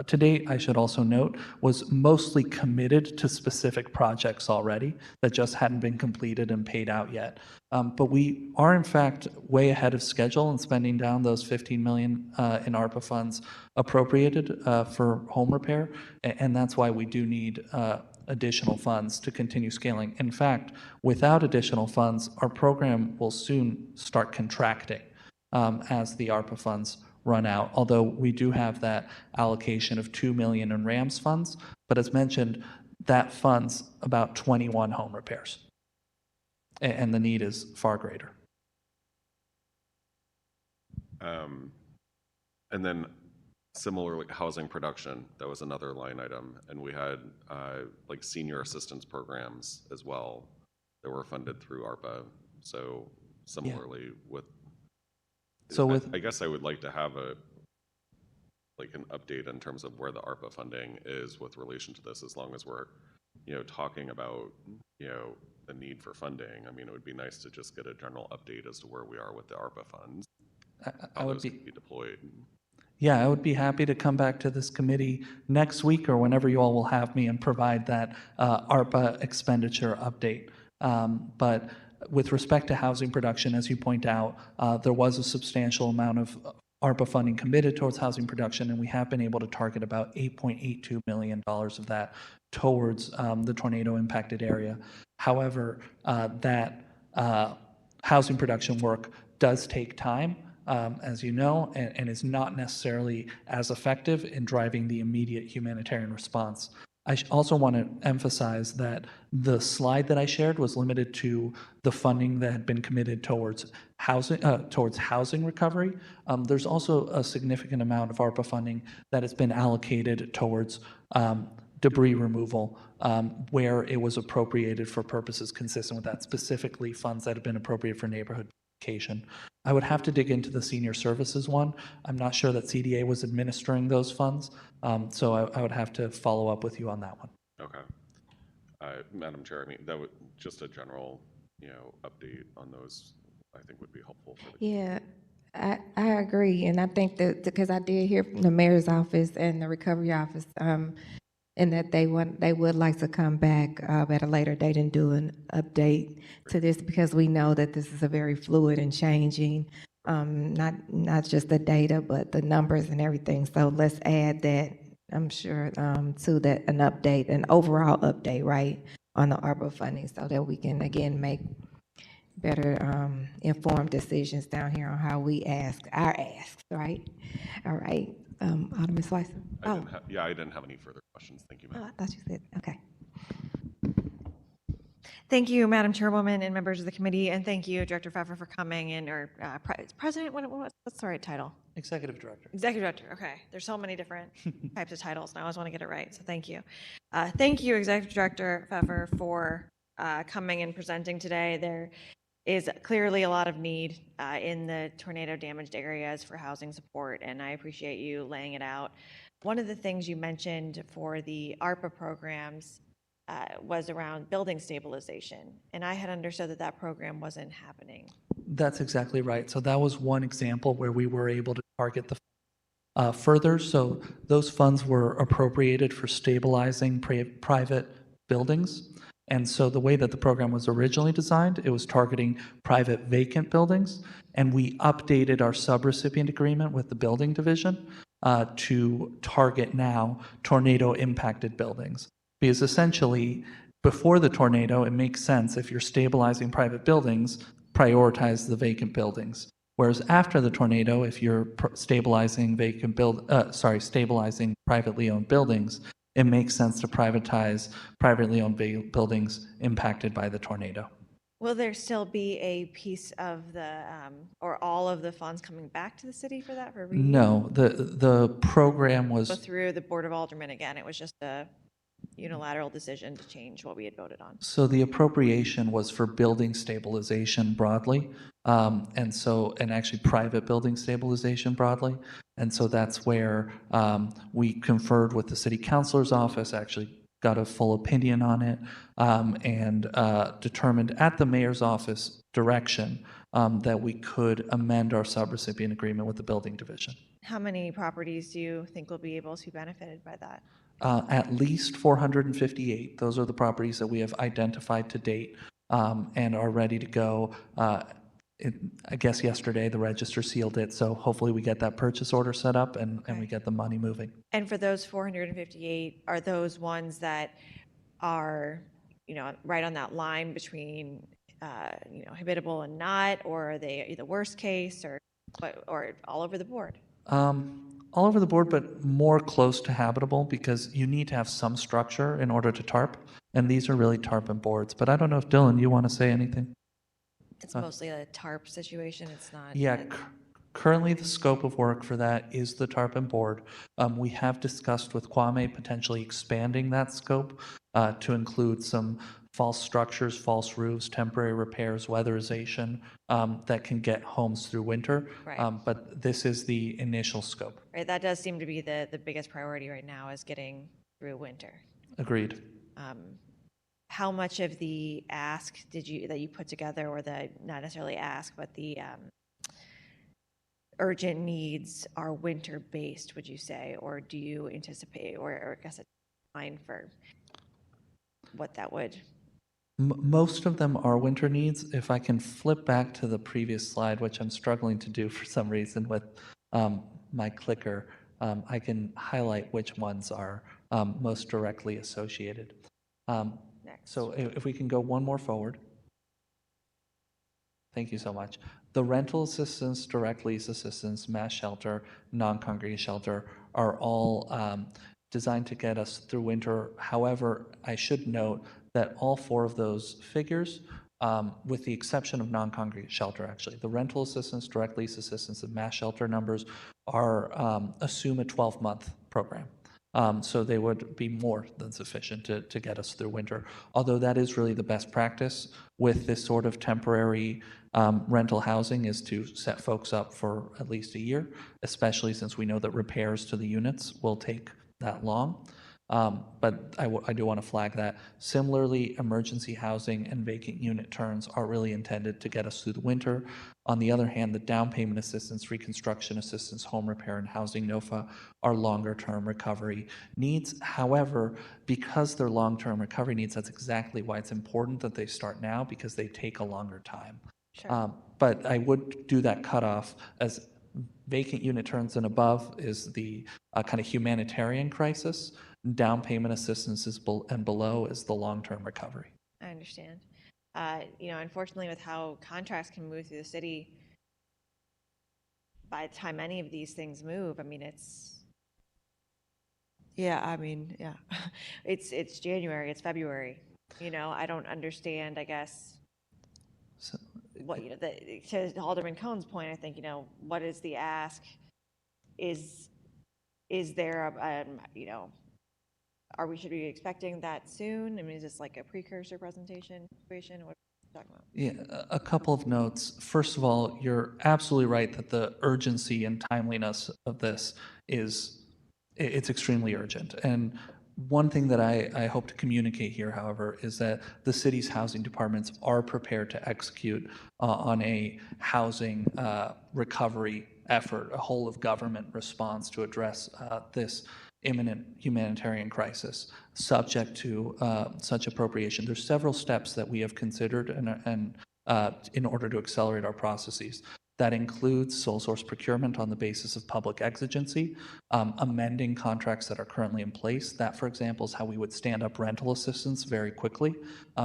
to date, I should also note, was mostly committed to specific projects already that just hadn't been completed and paid out yet. But we are in fact way ahead of schedule in spending down those $15 million in ARPA funds appropriated for home repair, and that's why we do need additional funds to continue scaling. In fact, without additional funds, our program will soon start contracting as the ARPA funds run out, although we do have that allocation of $2 million in RAMS funds. But as mentioned, that funds about 21 home repairs, and the need is far greater. And then similarly, housing production, that was another line item. And we had like senior assistance programs as well that were funded through ARPA. So similarly with, So with, I guess I would like to have like an update in terms of where the ARPA funding is with relation to this, as long as we're, talking about, the need for funding. I mean, it would be nice to just get a general update as to where we are with the ARPA funds. I would be, Be deployed. yeah, I would be happy to come back to this committee next week or whenever you all will have me and provide that ARPA expenditure update. But with respect to housing production, as you point out, there was a substantial amount of ARPA funding committed towards housing production, and we have been able to target about $8.82 million of that towards the tornado impacted area. However, that housing production work does take time, as you know, and is not necessarily as effective in driving the immediate humanitarian response. I also want to emphasize that the slide that I shared was limited to the funding that had been committed towards housing recovery. There's also a significant amount of ARPA funding that has been allocated towards debris removal, where it was appropriated for purposes consistent with that, specifically funds that have been appropriated for neighborhood beautification. I would have to dig into the senior services one. I'm not sure that CDA was administering those funds, so I would have to follow up with you on that one. Okay. Madam Chair, I mean, that would just a general, update on those, I think would be helpful for the. Yeah, I agree, and I think that, because I did hear from the mayor's office and the recovery office, and that they would like to come back at a later date and do an update to this, because we know that this is a very fluid and changing, not just the data, but the numbers and everything. So let's add that, I'm sure, to that, an update, an overall update, right, on the ARPA funding, so that we can, again, make better informed decisions down here on how we ask our asks, right? All right, Alderman Slicer. I didn't have any further questions. Thank you, Oh, ma'am. I thought you said, okay. Thank you, Madam Chairwoman and members of the committee, and thank you, Director Pfeffer, for coming in, or President, what's the right title? Executive Director. Executive Director, okay. There's so many different types of titles, and I always want to get it right, so thank you. Thank you, Executive Director Pfeffer, for coming and presenting today. There is clearly a lot of need in the tornado damaged areas for housing support, and I appreciate you laying it out. One of the things you mentioned for the ARPA programs was around building stabilization, and I had understood that that program wasn't happening. That's exactly right. So that was one example where we were able to target the further. So those funds were appropriated for stabilizing private buildings. And so the way that the program was originally designed, it was targeting private vacant buildings. And we updated our subrecipient agreement with the building division to target now tornado impacted buildings. Because essentially, before the tornado, it makes sense if you're stabilizing private buildings, prioritize the vacant buildings. Whereas after the tornado, if you're stabilizing stabilizing privately owned buildings, it makes sense to privatize privately owned buildings impacted by the tornado. Will there still be a piece of the, or all of the funds coming back to the city for that? For No, the program was go through the Board of Aldermen again. It was just a unilateral decision to change what we had voted on. So the appropriation was for building stabilization broadly, and actually private building stabilization broadly. And so that's where we conferred with the city councilor's office, actually got a full opinion on it, and determined at the mayor's office direction that we could amend our subrecipient agreement with the building division. How many properties do you think will be able to be benefited by that? At least 458. Those are the properties that we have identified to date and are ready to go. I guess yesterday the register sealed it, so hopefully we get that purchase order set up and we get the money moving. And for those 458, are those ones that are, right on that line between, habitable and not, or are they the worst case, or all over the board? All over the board, but more close to habitable, because you need to have some structure in order to tarp, and these are really tarp and boards. But I don't know if Dylan, you want to say anything? It's mostly a tarp situation. It's not. Yeah, Currently, the scope of work for that is the Tarpon Board. We have discussed with Kwame potentially expanding that scope to include some false structures, false roofs, temporary repairs, weatherization that can get homes through winter. Right. But this is the initial scope. Right, that does seem to be the biggest priority right now is getting through winter. Agreed. How much of the ask that you put together, or the, not necessarily ask, but the urgent needs are winter-based, would you say? Or do you anticipate, or I guess a timeline for what that would? Most of them are winter needs. If I can flip back to the previous slide, which I'm struggling to do for some reason with my clicker, I can highlight which ones are most directly associated. So if we can go one more forward. Thank you so much. The rental assistance, direct lease assistance, mass shelter, non-congregate shelter are all designed to get us through winter. However, I should note that all four of those figures, with the exception of non-congregate shelter, actually, the rental assistance, direct lease assistance, and mass shelter numbers are assume a 12-month program. So they would be more than sufficient to get us through winter. Although that is really the best practice with this sort of temporary rental housing, is to set folks up for at least a year, especially since we know that repairs to the units will take that long. But I do want to flag that. Similarly, emergency housing and vacant unit turns are really intended to get us through the winter. On the other hand, the down payment assistance, reconstruction assistance, home repair, and housing NOFA are longer-term recovery needs. However, because they're long-term recovery needs, that's exactly why it's important that they start now, because they take a longer time. Sure. But I would do that cutoff as vacant unit turns and above is the kind of humanitarian crisis. Down payment assistance is and below is the long-term recovery. I understand. Unfortunately, with how contracts can move through the city, by the time any of these things move, I mean, it's January, it's February. I don't understand, I guess, what, to Alderman Cohn's point, I think, what is the ask? Is there should we be expecting that soon? I mean, is this like a precursor presentation situation? What are you talking about? Yeah, a couple of notes. First of all, you're absolutely right that the urgency and timeliness of this it's extremely urgent. And one thing that I hope to communicate here, however, is that the city's housing departments are prepared to execute on a housing recovery effort, a whole of government response to address this imminent humanitarian crisis, subject to such appropriation. There's several steps that we have considered and in order to accelerate our processes. That includes sole source procurement on the basis of public exigency, amending contracts that are currently in place. That, for example, is how we would stand up rental assistance very quickly,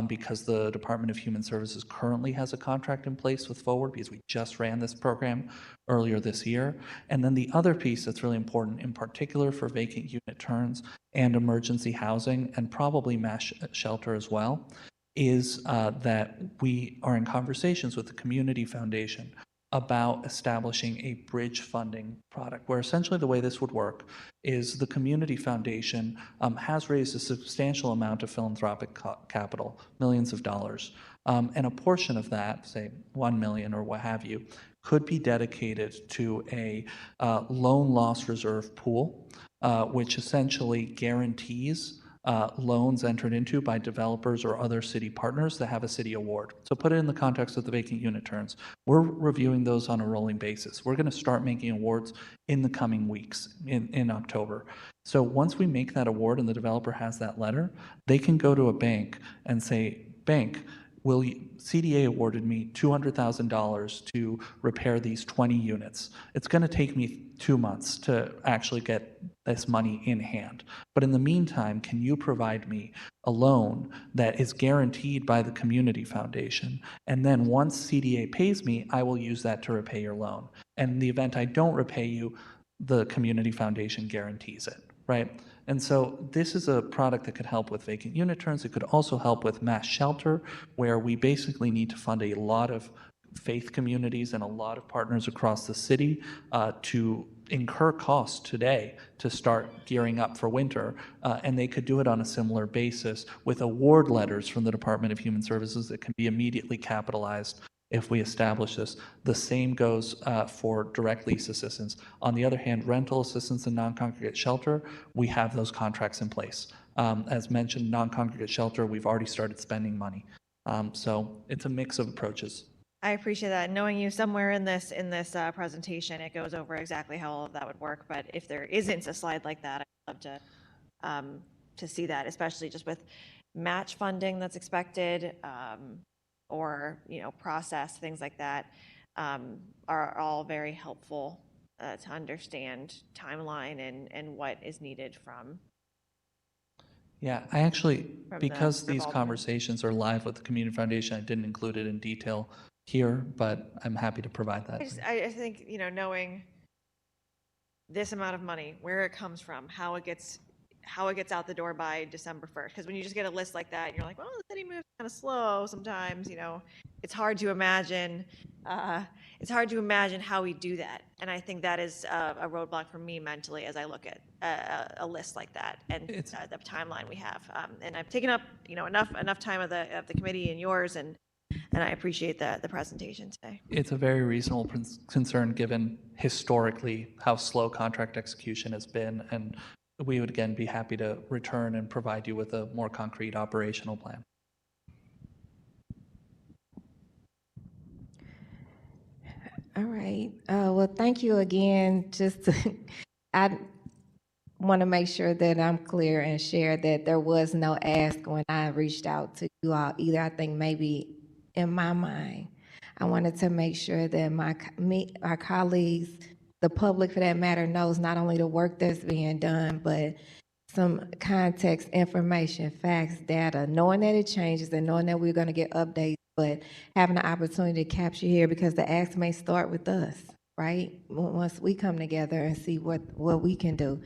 because the Department of Human Services currently has a contract in place with Forward, because we just ran this program earlier this year. And then the other piece that's really important, in particular for vacant unit turns and emergency housing, and probably mass shelter as well, is that we are in conversations with the Community Foundation about establishing a bridge funding product, where essentially the way this would work is the Community Foundation has raised a substantial amount of philanthropic capital, millions of dollars, and a portion of that, say 1 million or what have you, could be dedicated to a loan loss reserve pool, which essentially guarantees loans entered into by developers or other city partners that have a city award. So put it in the context of the vacant unit turns. We're reviewing those on a rolling basis. We're going to start making awards in the coming weeks in October. So once we make that award and the developer has that letter, they can go to a bank and say, bank, CDA awarded me $200,000 to repair these 20 units. It's going to take me 2 months to actually get this money in hand. But in the meantime, can you provide me a loan that is guaranteed by the Community Foundation? And then once CDA pays me, I will use that to repay your loan. And in the event I don't repay you, the Community Foundation guarantees it, right? And so this is a product that could help with vacant unit turns. It could also help with mass shelter, where we basically need to fund a lot of faith communities and a lot of partners across the city to incur costs today to start gearing up for winter, and they could do it on a similar basis with award letters from the Department of Human Services that can be immediately capitalized if we establish this. The same goes for direct lease assistance. On the other hand, rental assistance and non-congregate shelter, we have those contracts in place. As mentioned, non-congregate shelter, we've already started spending money. So it's a mix of approaches. I appreciate that. Knowing you, somewhere in this presentation, it goes over exactly how all of that would work. But if there isn't a slide like that, I'd love to see that, especially just with match funding that's expected, or process, things like that, are all very helpful to understand timeline and what is needed from. Yeah, I actually, From because the these revolving. conversations are live with the Community Foundation, I didn't include it in detail here, but I'm happy to provide that. I think, knowing this amount of money, where it comes from, how it gets out the door by December 1st. Because when you just get a list like that, you're like, well, the city moves kind of slow sometimes, it's hard to imagine. It's hard to imagine how we do that. And I think that is a roadblock for me mentally as I look at a list like that and the timeline we have. And I've taken up, enough time of the committee and yours, and I appreciate the presentation today. It's a very reasonable concern given historically how slow contract execution has been, and we would again be happy to return and provide you with a more concrete operational plan. All right. Well, thank you again. I want to make sure that I'm clear and share that there was no ask when I reached out to you all either. I think maybe in my mind, I wanted to make sure that our colleagues, the public for that matter, knows not only the work that's being done, but some context, information, facts, data, knowing that it changes and knowing that we're going to get updates, but having the opportunity to capture here, because the ask may start with us, right? Once we come together and see what we can do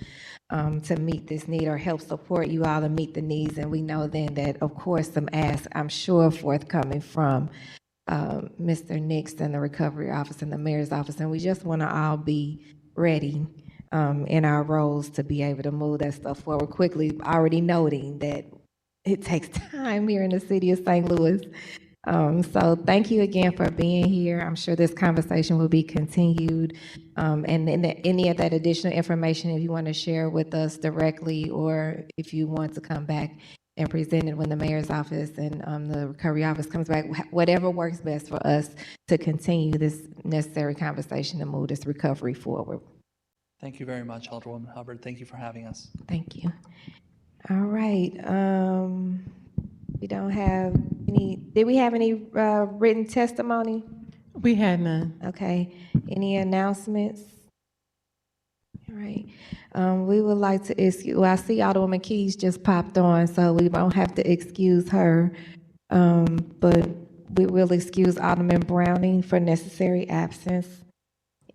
to meet this need or help support you all to meet the needs. And we know then that, of course, some asks, I'm sure, forthcoming from Mr. Nix and the Recovery Office and the Mayor's Office. And we just want to all be ready in our roles to be able to move that stuff forward quickly, already noting that it takes time here in the city of St. Louis. So thank you again for being here. I'm sure this conversation will be continued. And any of that additional information, if you want to share with us directly, or if you want to come back and present it when the Mayor's Office and the Recovery Office comes back, whatever works best for us to continue this necessary conversation to move this recovery forward. Thank you very much, Alderwoman Hubbard. Thank you for having us. Thank you. All right. We don't have any, did we have any written testimony? We had none. Okay. Any announcements? All right. We would like to excuse, well, I see Alderwoman Keys just popped on, so we won't have to excuse her. But we will excuse Alderman Browning for necessary absence.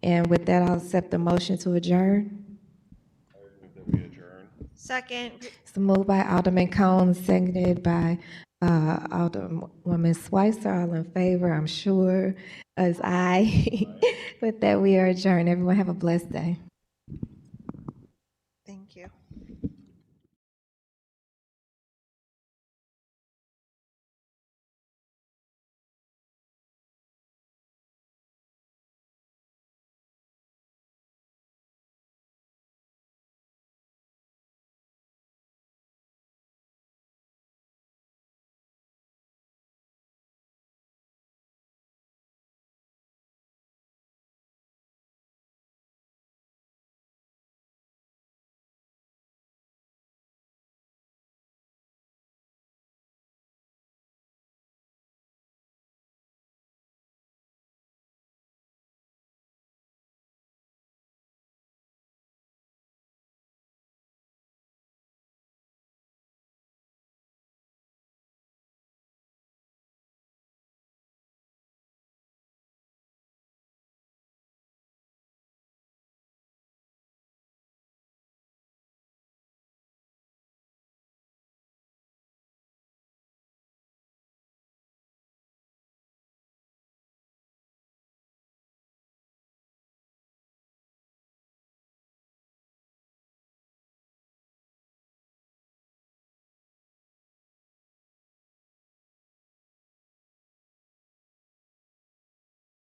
And with that, I'll accept the motion to adjourn. Second. It's moved by Alderman Cone, seconded by Alderwoman Schweitzer. All in favor, I'm sure, as aye. With that, we are adjourned. Everyone have a blessed day. Thank you.